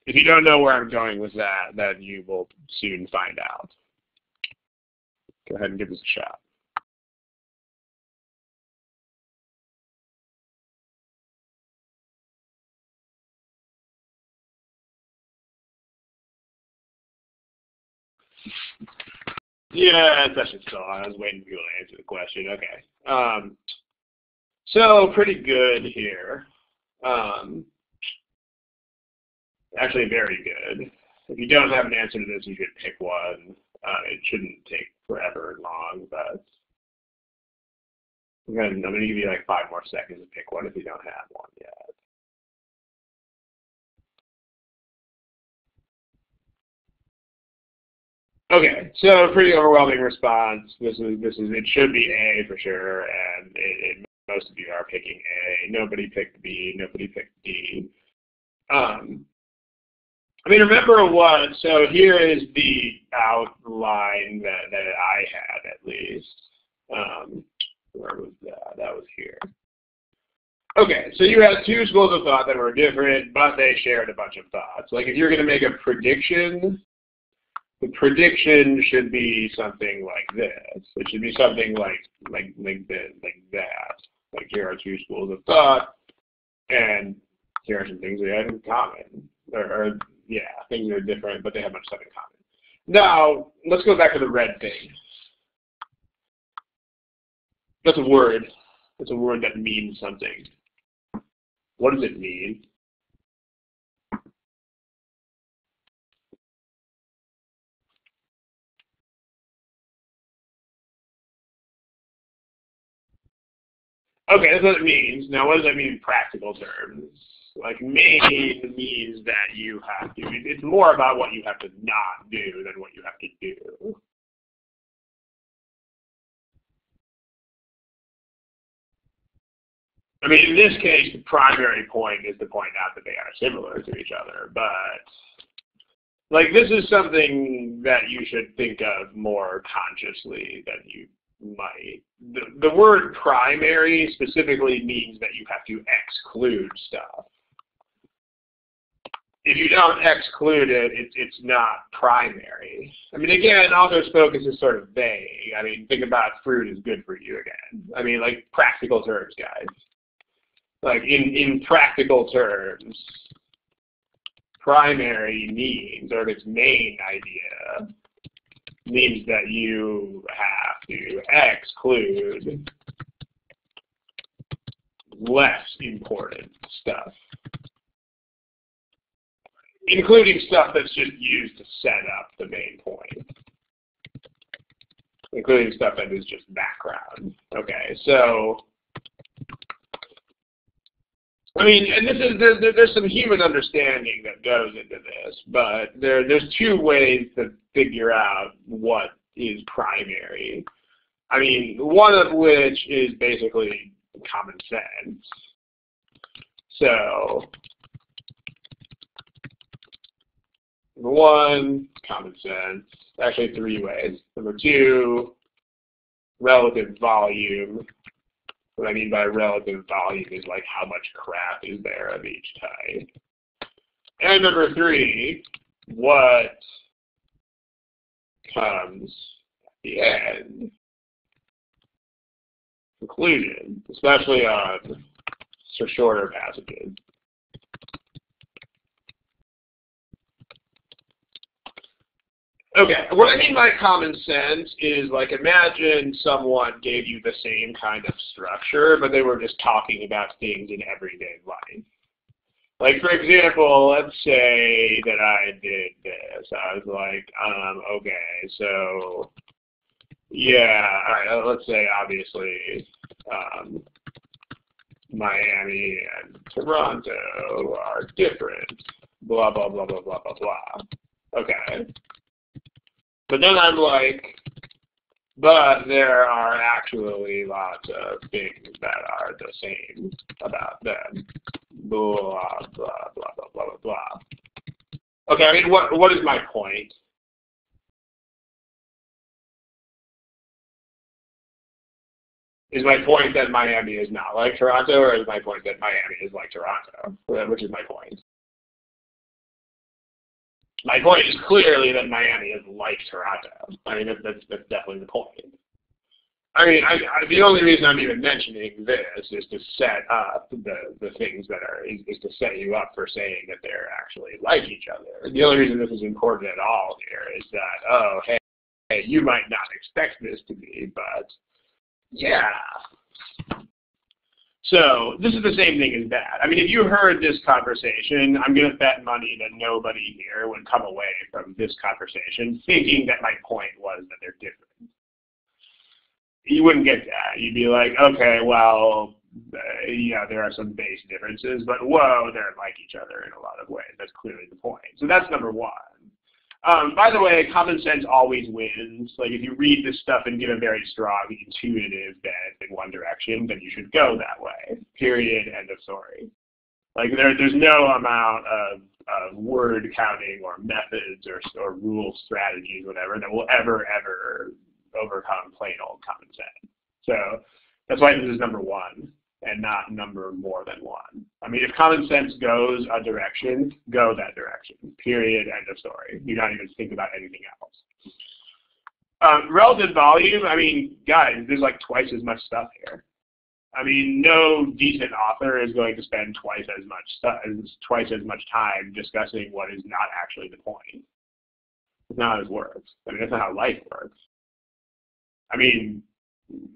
If you don't know where I'm going with that, then you will soon find out. Go ahead and give this a shot. Yeah, that session's still on. I was waiting for people to answer the question. Okay. So pretty good here. Actually, very good. If you don't have an answer to this, you should pick one. It shouldn't take forever long, but I'm gonna give you like 5 more seconds to pick one if you don't have one yet. Okay, so pretty overwhelming response. It should be A for sure, and most of you are picking A. Nobody picked B. Nobody picked D. I mean, remember what? So here is the outline that I had, at least. Where was that? That was here. Okay, so you had 2 schools of thought that were different, but they shared a bunch of thoughts. Like if you're going to make a prediction, the prediction should be something like this. It should be something like that. Like here are 2 schools of thought, and here are some things we have in common. Or yeah, things are different, but they have much stuff in common. Now, let's go back to the red thing. That's a word. It's a word that means something. What does it mean? Okay, that's what it means. Now, what does that mean in practical terms? Like, main means that you have to. It's more about what you have to not do than what you have to do. I mean, in this case, the primary point is to point out that they are similar to each other, but like this is something that you should think of more consciously than you might. The word primary specifically means that you have to exclude stuff. If you don't exclude it, it's not primary. I mean, again, author's focus is sort of vague. I mean, think about fruit is good for you again. I mean, like practical terms, guys. Like in practical terms, primary means, or its main idea, means that you have to exclude less important stuff, including stuff that's just used to set up the main point, including stuff that is just background. Okay, so I mean, and this is there's some human understanding that goes into this, but there's two ways to figure out what is primary. I mean, one of which is basically common sense. So, number one, common sense. Actually, three ways. Number two, relative volume. What I mean by relative volume is like how much crap is there of each type. And number three, what comes at the end. Conclusion, especially on shorter passages. Okay, what I mean by common sense is like imagine someone gave you the same kind of structure, but they were just talking about things in everyday life. Like for example, let's say that I did this. I was like, okay, so yeah, all right, let's say obviously Miami and Toronto are different, blah, blah, blah, blah, blah, blah, blah. Okay. But then I'm like, but there are actually lots of things that are the same about them. Blah, blah, blah, blah, blah, blah, blah. Okay, I mean, what is my point? Is my point that Miami is not like Toronto, or is my point that Miami is like Toronto? Which is my point? My point is clearly that Miami is like Toronto. I mean, that's definitely the point. I mean, the only reason I'm even mentioning this is to set up the things that are, is to set you up for saying that they're actually like each other. The only reason this is important at all here is that, oh, hey, you might not expect this to be, but yeah. So this is the same thing as that. I mean, if you heard this conversation, I'm going to bet money that nobody here would come away from this conversation thinking that my point was that they're different. You wouldn't get that. You'd be like, okay, well, yeah, there are some base differences, but whoa, they're like each other in a lot of ways. That's clearly the point. So that's number one. By the way, common sense always wins. Like if you read this stuff and get a very strong intuitive bent in one direction, then you should go that way. Period. End of story. Like there's no amount of word counting or methods or rule strategies, whatever, that will ever overcome plain old common sense. So that's why this is number one and not number more than one. I mean, if common sense goes a direction, go that direction. Period. End of story. You don't even think about anything else. Relative volume, I mean, guys, there's like twice as much stuff here. I mean, no decent author is going to spend twice as much time discussing what is not actually the point. It's not how it works. I mean, that's not how life works. I mean,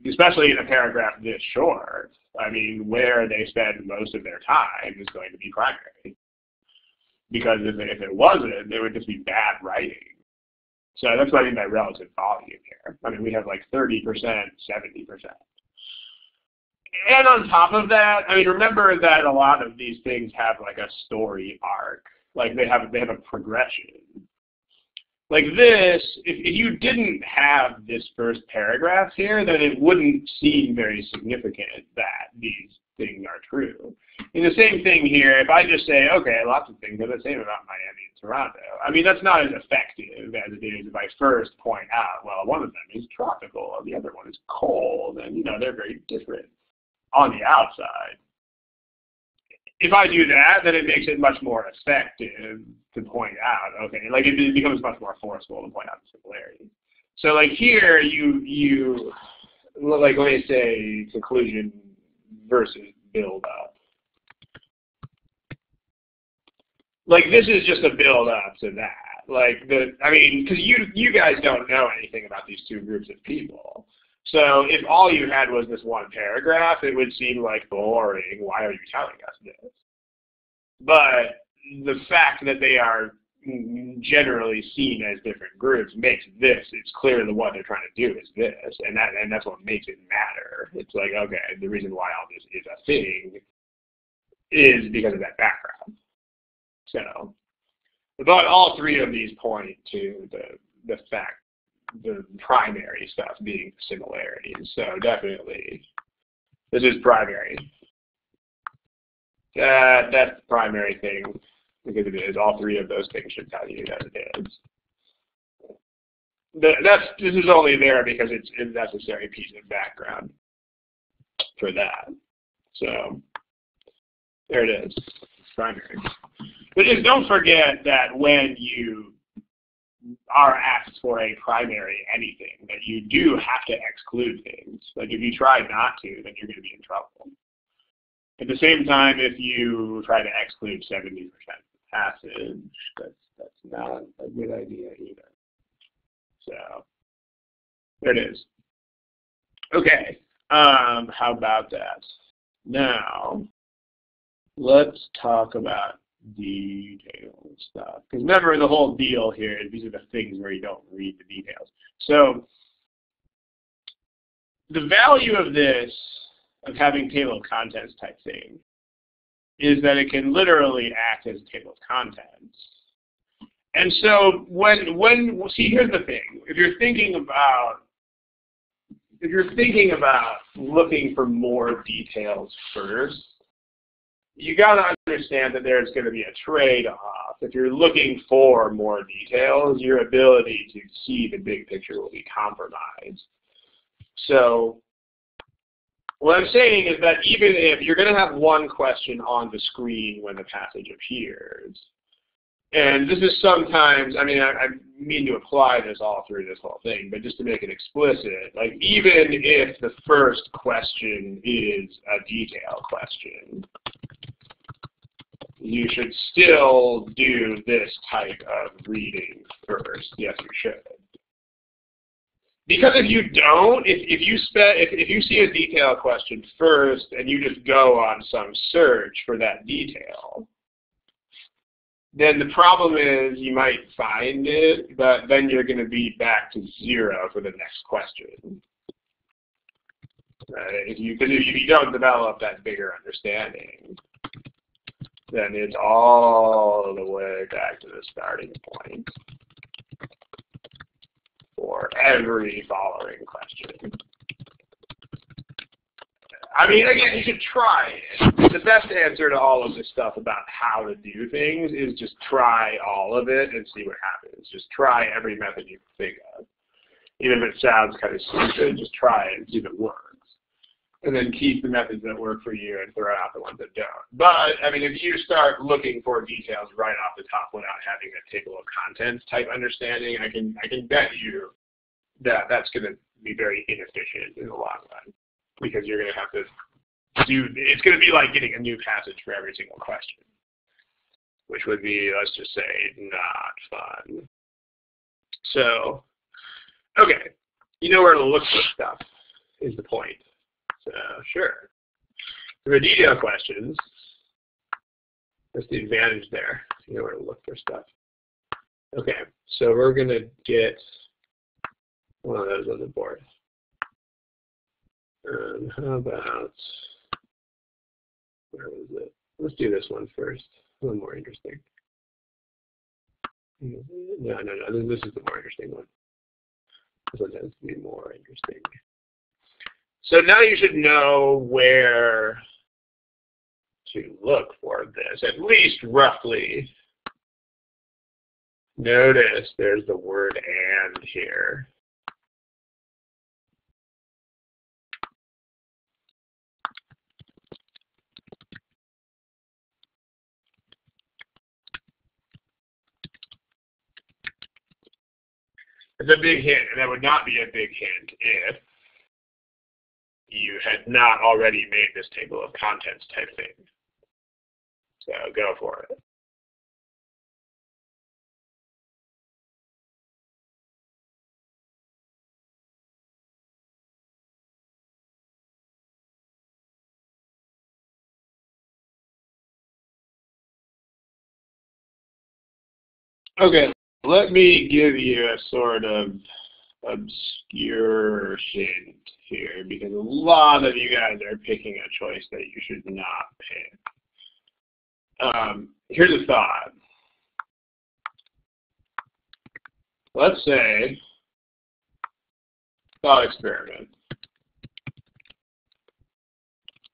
especially in a paragraph this short, I mean, where they spend most of their time is going to be primary. Because if it wasn't, it would just be bad writing. So that's what I mean by relative volume here. I mean, we have like 30%, 70%. And on top of that, I mean, remember that a lot of these things have like a story arc. Like they have a progression. Like this, if you didn't have this first paragraph here, then it wouldn't seem very significant that these things are true. And the same thing here, if I just say, okay, lots of things are the same about Miami and Toronto. I mean, that's not as effective as it is if I first point out, well, one of them is tropical, and the other one is cold, and, you know, they're very different on the outside. If I do that, then it makes it much more effective to point out, okay, like it becomes much more forceful to point out the similarity. So like here, you like, let me say conclusion versus build up. Like this is just a build up to that. Like I mean, because you guys don't know anything about these two groups of people. So if all you had was this one paragraph, it would seem like boring. Why are you telling us this? But the fact that they are generally seen as different groups makes this, it's clear that what they're trying to do is this, and that's what makes it matter. It's like, okay, the reason why all this is a thing is because of that background. So, but all three of these point to the fact, the primary stuff being similarities. So definitely, this is primary. That's the primary thing, because it is. All three of those things should tell you that it is. This is only there because it's a necessary piece of background for that. So there it is. It's primary. But just don't forget that when you are asked for a primary anything, that you do have to exclude things. Like if you try not to, then you're going to be in trouble. At the same time, if you try to exclude 70% of the passage, that's not a good idea either. So there it is. Okay, how about that? Now, let's talk about detail stuff. Because remember, the whole deal here is these are the things where you don't read the details. So the value of this, of having table of contents type thing, is that it can literally act as a table of contents. And so see, here's the thing. If you're thinking about looking for more details first, you got to understand that there's going to be a trade-off. If you're looking for more details, your ability to see the big picture will be compromised. So what I'm saying is that even if you're going to have one question on the screen when the passage appears, and this is sometimes, I mean, I mean to apply this all through this whole thing, but just to make it explicit, like even if the first question is a detail question, you should still do this type of reading first. Yes, you should. Because if you don't, if you see a detail question first and you just go on some search for that detail, then the problem is you might find it, but then you're going to be back to zero for the next question. If you don't develop that bigger understanding, then it's all the way back to the starting point for every following question. I mean, again, you should try it. The best answer to all of this stuff about how to do things is just try all of it and see what happens. Just try every method you can think of. Even if it sounds kind of stupid, just try it and see if it works. And then keep the methods that work for you and throw out the ones that don't. But, I mean, if you start looking for details right off the top without having a table of contents type understanding, I can bet you that that's going to be very inefficient in the long run. Because you're going to have to it's going to be like getting a new passage for every single question, which would be, let's just say, not fun. So, okay, you know where to look for stuff is the point. So, sure. For detail questions, that's the advantage there. You know where to look for stuff. Okay, so we're going to get one of those on the board. How about, where was it? Let's do this one first. A little more interesting. No. This is the more interesting one. This one tends to be more interesting. So now you should know where to look for this, at least roughly. Notice there's the word "and" here. It's a big hint, and that would not be a big hint if you had not already made this table of contents type thing. So go for it. Okay, let me give you a sort of obscure hint here, because a lot of you guys are picking a choice that you should not pick. Here's a thought. Let's say, thought experiment.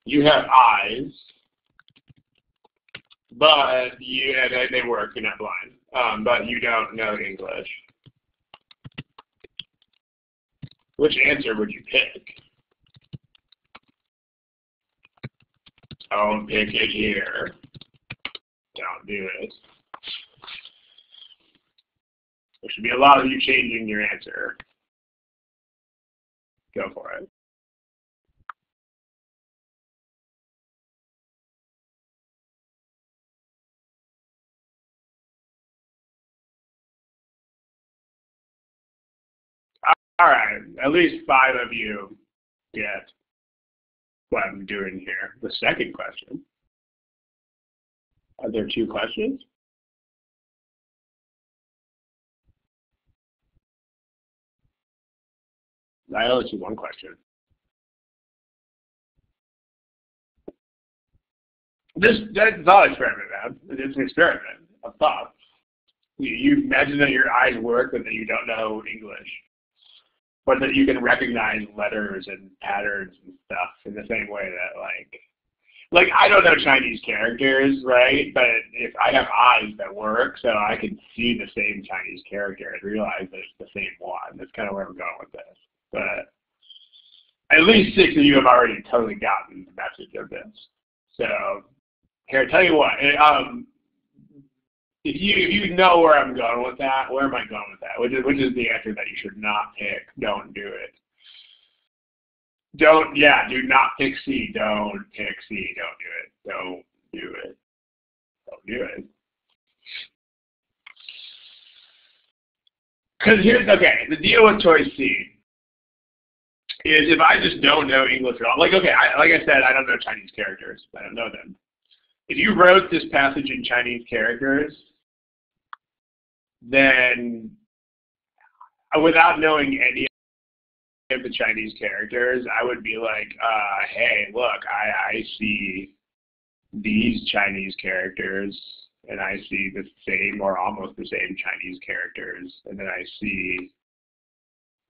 You have eyes, but they work, you're not blind, but you don't know English. Which answer would you pick? Don't pick it here. Don't do it. There should be a lot of you changing your answer. Go for it. All right, at least 5 of you get what I'm doing here. The second question. Are there 2 questions? I only see 1 question. That's a thought experiment, man. It's an experiment of thought. You imagine that your eyes work, but that you don't know English. But that you can recognize letters and patterns and stuff in the same way that, like I don't know Chinese characters, right? But if I have eyes that work, so I can see the same Chinese character and realize that it's the same one. That's kind of where I'm going with this. But at least 6 of you have already totally gotten the message of this. So here, tell you what. If you know where I'm going with that, where am I going with that? Which is the answer that you should not pick. Don't do it. Do not pick C. Don't pick C. Don't do it. Don't do it. Don't do it. Because the deal with choice C is if I just don't know English at all, like I said, I don't know Chinese characters. I don't know them. If you wrote this passage in Chinese characters, then without knowing any of the Chinese characters, I would be like, hey, look, I see these Chinese characters, and I see the same or almost the same Chinese characters, and then I see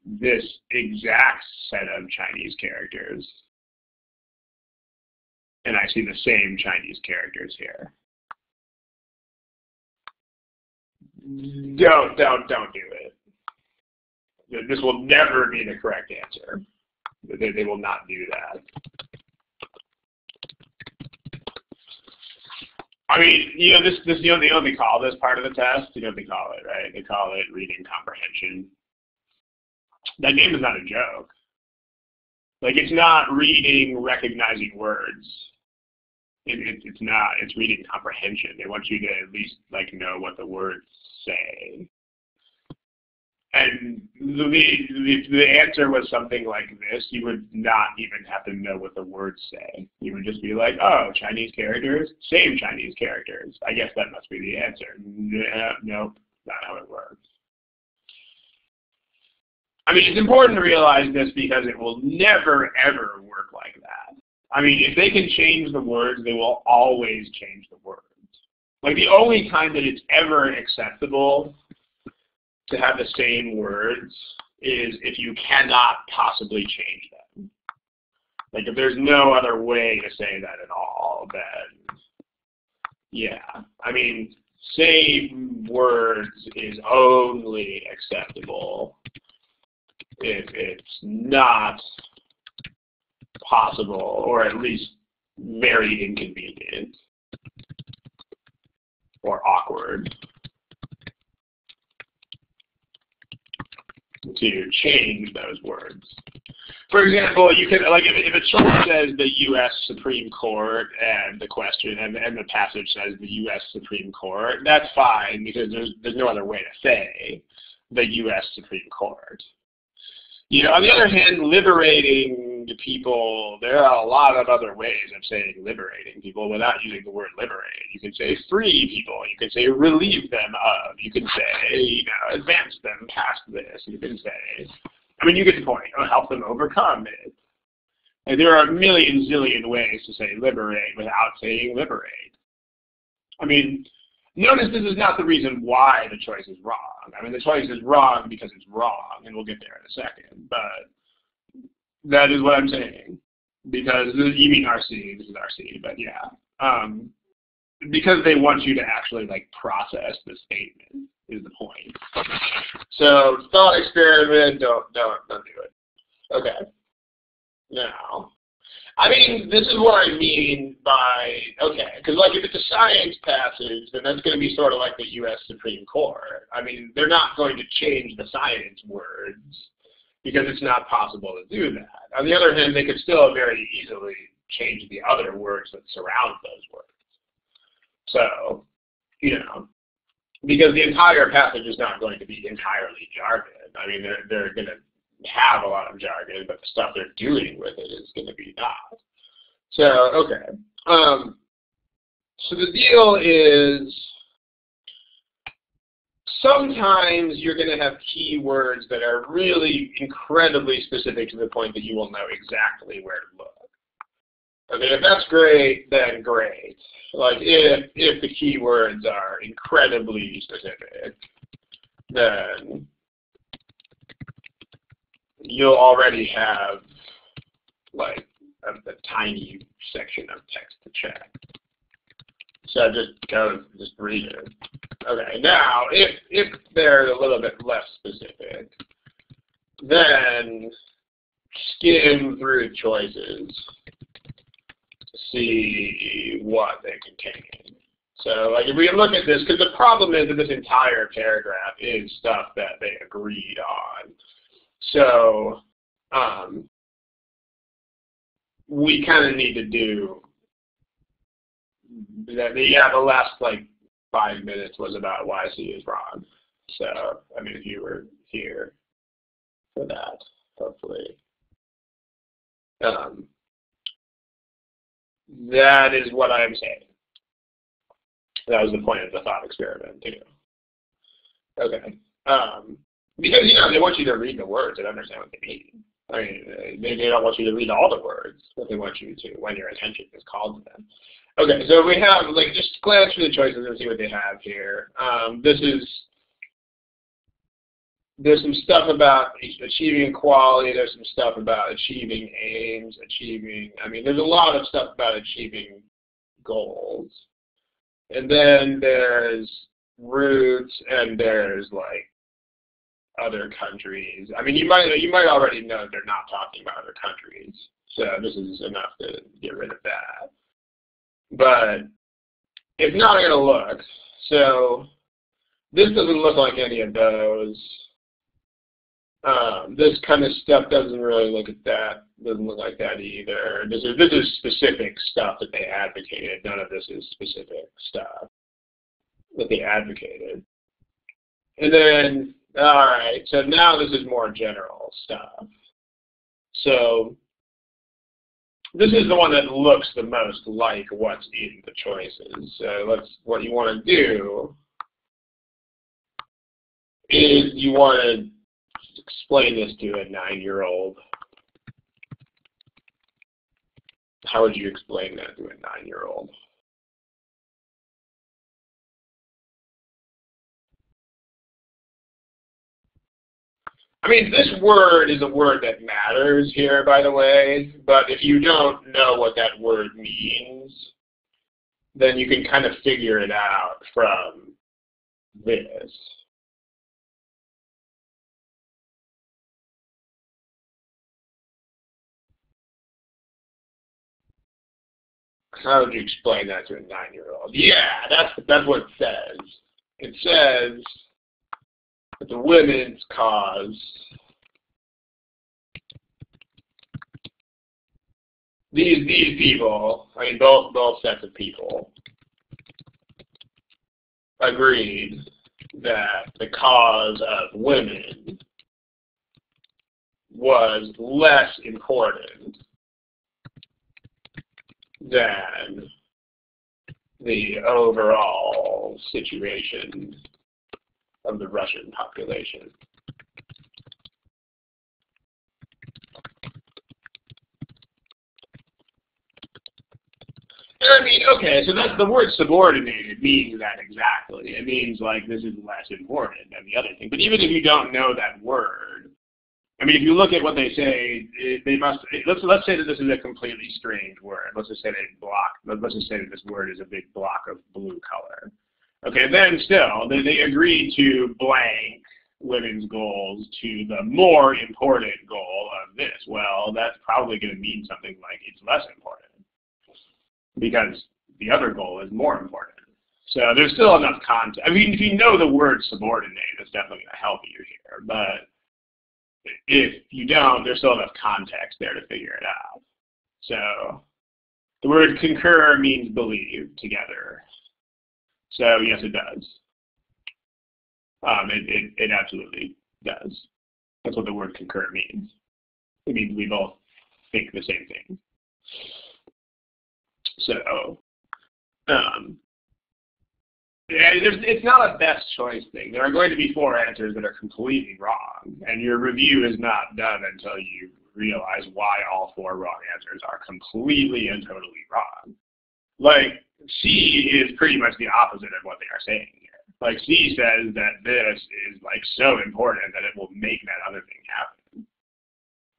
this exact set of Chinese characters, and I see the same Chinese characters here. Don't do it. This will never be the correct answer. They will not do that. I mean, they only call this part of the test. You know what they call it, right? They call it reading comprehension. That game is not a joke. Like, it's not reading, recognizing words. It's not. It's reading comprehension. They want you to at least know what the words say. And if the answer was something like this, you would not even have to know what the words say. You would just be like, oh, Chinese characters, same Chinese characters. I guess that must be the answer. Nope, not how it works. I mean, it's important to realize this because it will never, ever work like that. I mean, if they can change the words, they will always change the words. Like, the only time that it's ever acceptable to have the same words is if you cannot possibly change them. Like, if there's no other way to say that at all, then, yeah. I mean, same words is only acceptable if it's not possible, or at least very inconvenient or awkward, to change those words. For example, you can, like, if a choice says the U.S. Supreme Court and the question and the passage says the U.S. Supreme Court, that's fine because there's no other way to say the U.S. Supreme Court. You know, on the other hand, liberating people, there are a lot of other ways of saying liberating people without using the word liberate. You can say free people. You can say relieve them of. You can say, you know, advance them past this. You can say, I mean, you get the point, or help them overcome it. And there are a million zillion ways to say liberate without saying liberate. I mean, notice this is not the reason why the choice is wrong. I mean, the choice is wrong because it's wrong, and we'll get there in a second. But that is what I'm saying. Because, you mean RC, this is RC, but yeah. Because they want you to actually, like, process the statement is the point. So, thought experiment, don't do it. Okay. Now, I mean, this is what I mean by, okay, because, like, if it's a science passage, then that's going to be sort of like the U.S. Supreme Court. I mean, they're not going to change the science words because it's not possible to do that. On the other hand, they could still very easily change the other words that surround those words. So, you know, because the entire passage is not going to be entirely jargon. I mean, they're going to have a lot of jargon, but the stuff they're doing with it is going to be not. So, okay. So the deal is sometimes you're going to have keywords that are really incredibly specific to the point that you will know exactly where to look. Okay, if that's great, then great. Like, if the keywords are incredibly specific, then you'll already have, like, a tiny section of text to check. So just read it. Okay, now, if they're a little bit less specific, then skim through choices to see what they contain. So, like, if we look at this, because the problem is that this entire paragraph is stuff that they agreed on. So, we kind of need to do that. Yeah, the last, like, 5 minutes was about why C is wrong. So, I mean, if you were here for that, hopefully. That is what I'm saying. That was the point of the thought experiment, too. Okay. Because, you know, they want you to read the words and understand what they mean. I mean, they don't want you to read all the words, but they want you to when your attention is called to them. Okay, so we have, like, just glance through the choices and see what they have here. There's some stuff about achieving equality. There's some stuff about achieving aims, I mean, there's a lot of stuff about achieving goals. And then there's roots, and there's, like, other countries. I mean, you might already know they're not talking about other countries. So this is enough to get rid of that. But if not, I'm going to look. So this doesn't look like any of those. This kind of stuff doesn't really look at that. Doesn't look like that either. This is specific stuff that they advocated. None of this is specific stuff that they advocated. And then, all right, so now this is more general stuff. So this is the one that looks the most like what's in the choices. So what you want to do is you want to explain this to a 9-year-old, how would you explain that to a 9-year-old? I mean, this word is a word that matters here, by the way, but if you don't know what that word means, then you can kind of figure it out from this. How would you explain that to a 9-year-old? Yeah, that's what it says. It says that the women's cause, these people, I mean both sets of people, agreed that the cause of women was less important than the overall situation of the Russian population. I mean, okay, so that's the word subordinated means that exactly. It means like this is less important than the other thing. But even if you don't know that word, I mean, if you look at what they say, they must. Let's say that this is a completely strange word. Let's just say let's just say that this word is a big block of blue color. Okay, then still, they agree to blank women's goals to the more important goal of this. Well, that's probably going to mean something like it's less important because the other goal is more important. So there's still enough context. I mean, if you know the word subordinate, it's definitely going to help you here. But if you don't, there's still enough context there to figure it out. So the word concur means believe together. So yes, it does. It absolutely does. That's what the word concur means. It means we both think the same thing. So it's not a best choice thing. There are going to be 4 answers that are completely wrong, and your review is not done until you realize why all 4 wrong answers are completely and totally wrong. Like, C is pretty much the opposite of what they are saying here. Like, C says that this is, like, so important that it will make that other thing happen.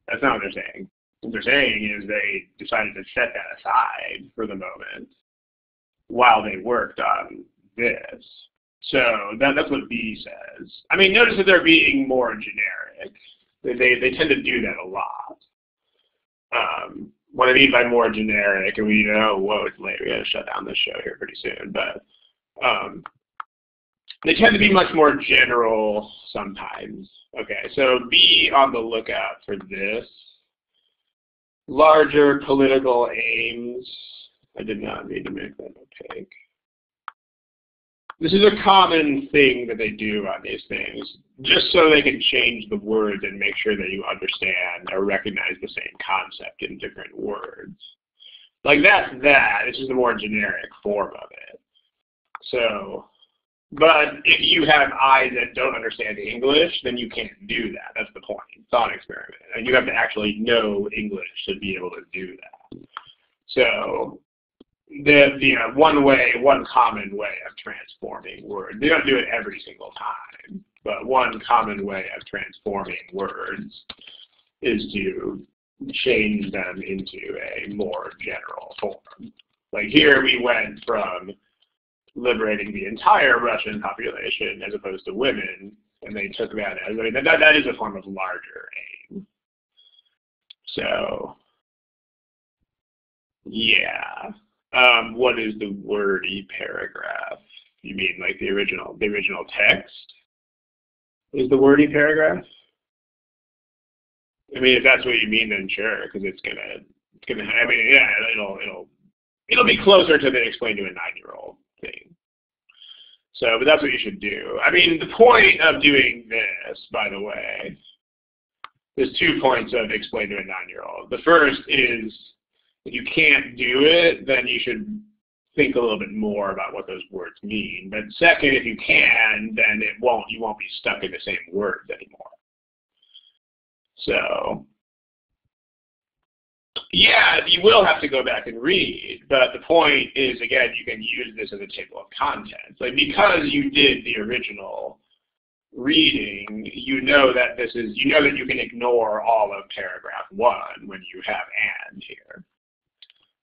That's not what they're saying. What they're saying is they decided to set that aside for the moment while they worked on this. So that's what B says. I mean, notice that they're being more generic. They tend to do that a lot. What I mean by more generic, and we know, whoa, it's late, we gotta shut down this show here pretty soon, but they tend to be much more general sometimes. Okay, so be on the lookout for this. Larger political aims. I did not mean to make that opaque. This is a common thing that they do on these things, just so they can change the words and make sure that you understand or recognize the same concept in different words. Like that's that. It's just a more generic form of it. So, but if you have eyes that don't understand English, then you can't do that. That's the point. Thought experiment. And you have to actually know English to be able to do that. So one common way of transforming words. They don't do it every single time, but one common way of transforming words is to change them into a more general form. Like here we went from liberating the entire Russian population as opposed to women, and they took that as, I mean, that is a form of larger aim. So, yeah. What is the wordy paragraph? You mean like the original text is the wordy paragraph? I mean, if that's what you mean, then sure, because it's gonna. I mean, yeah, it'll be closer to the explain to a 9-year-old thing. So, but that's what you should do. I mean, the point of doing this, by the way, there's 2 points of explain to a 9-year-old. The first is, if you can't do it, then you should think a little bit more about what those words mean. But second, if you can, then you won't be stuck in the same words anymore. So yeah, you will have to go back and read, but the point is, again, you can use this as a table of contents. Like, because you did the original reading, you know that you can ignore all of paragraph 1 when you have and here.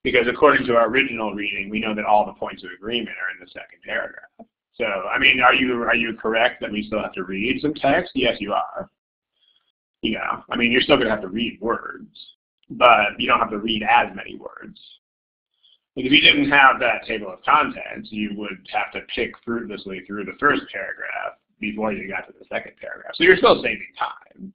Because according to our original reading, we know that all the points of agreement are in the second paragraph. So, I mean, are you correct that we still have to read some text? Yes, you are. Yeah, I mean, you're still going to have to read words, but you don't have to read as many words. Like, if you didn't have that table of contents, you would have to pick fruitlessly through the first paragraph before you got to the second paragraph. So you're still saving time.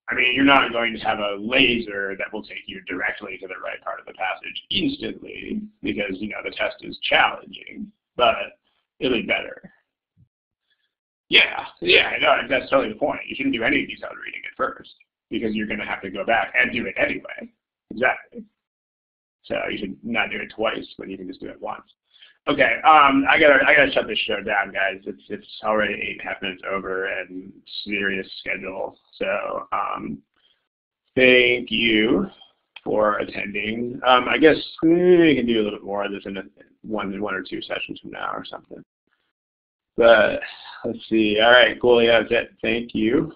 I mean, you're not going to have a laser that will take you directly to the right part of the passage instantly because, you know, the test is challenging, but it'll be better. Yeah, no, that's totally the point. You shouldn't do any detailed reading at first because you're going to have to go back and do it anyway. Exactly. So you should not do it twice when you can just do it once. Okay, I gotta shut this show down, guys. It's already 8.5 minutes over and serious schedule. So thank you for attending. I guess we can do a little bit more of this in one or two sessions from now or something. But let's see. All right, cool. Yeah, that's it. Thank you.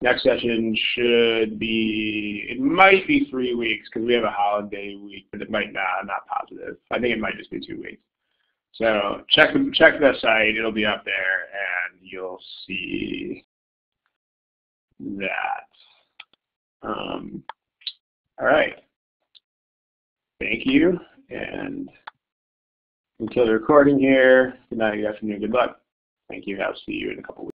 Next session should be, it might be 3 weeks because we have a holiday week, but it might not. I'm not positive. I think it might just be 2 weeks. So check the site. It'll be up there, and you'll see that. All right. Thank you, and until the recording here, good night, good afternoon, good luck. Thank you. I'll see you in a couple weeks.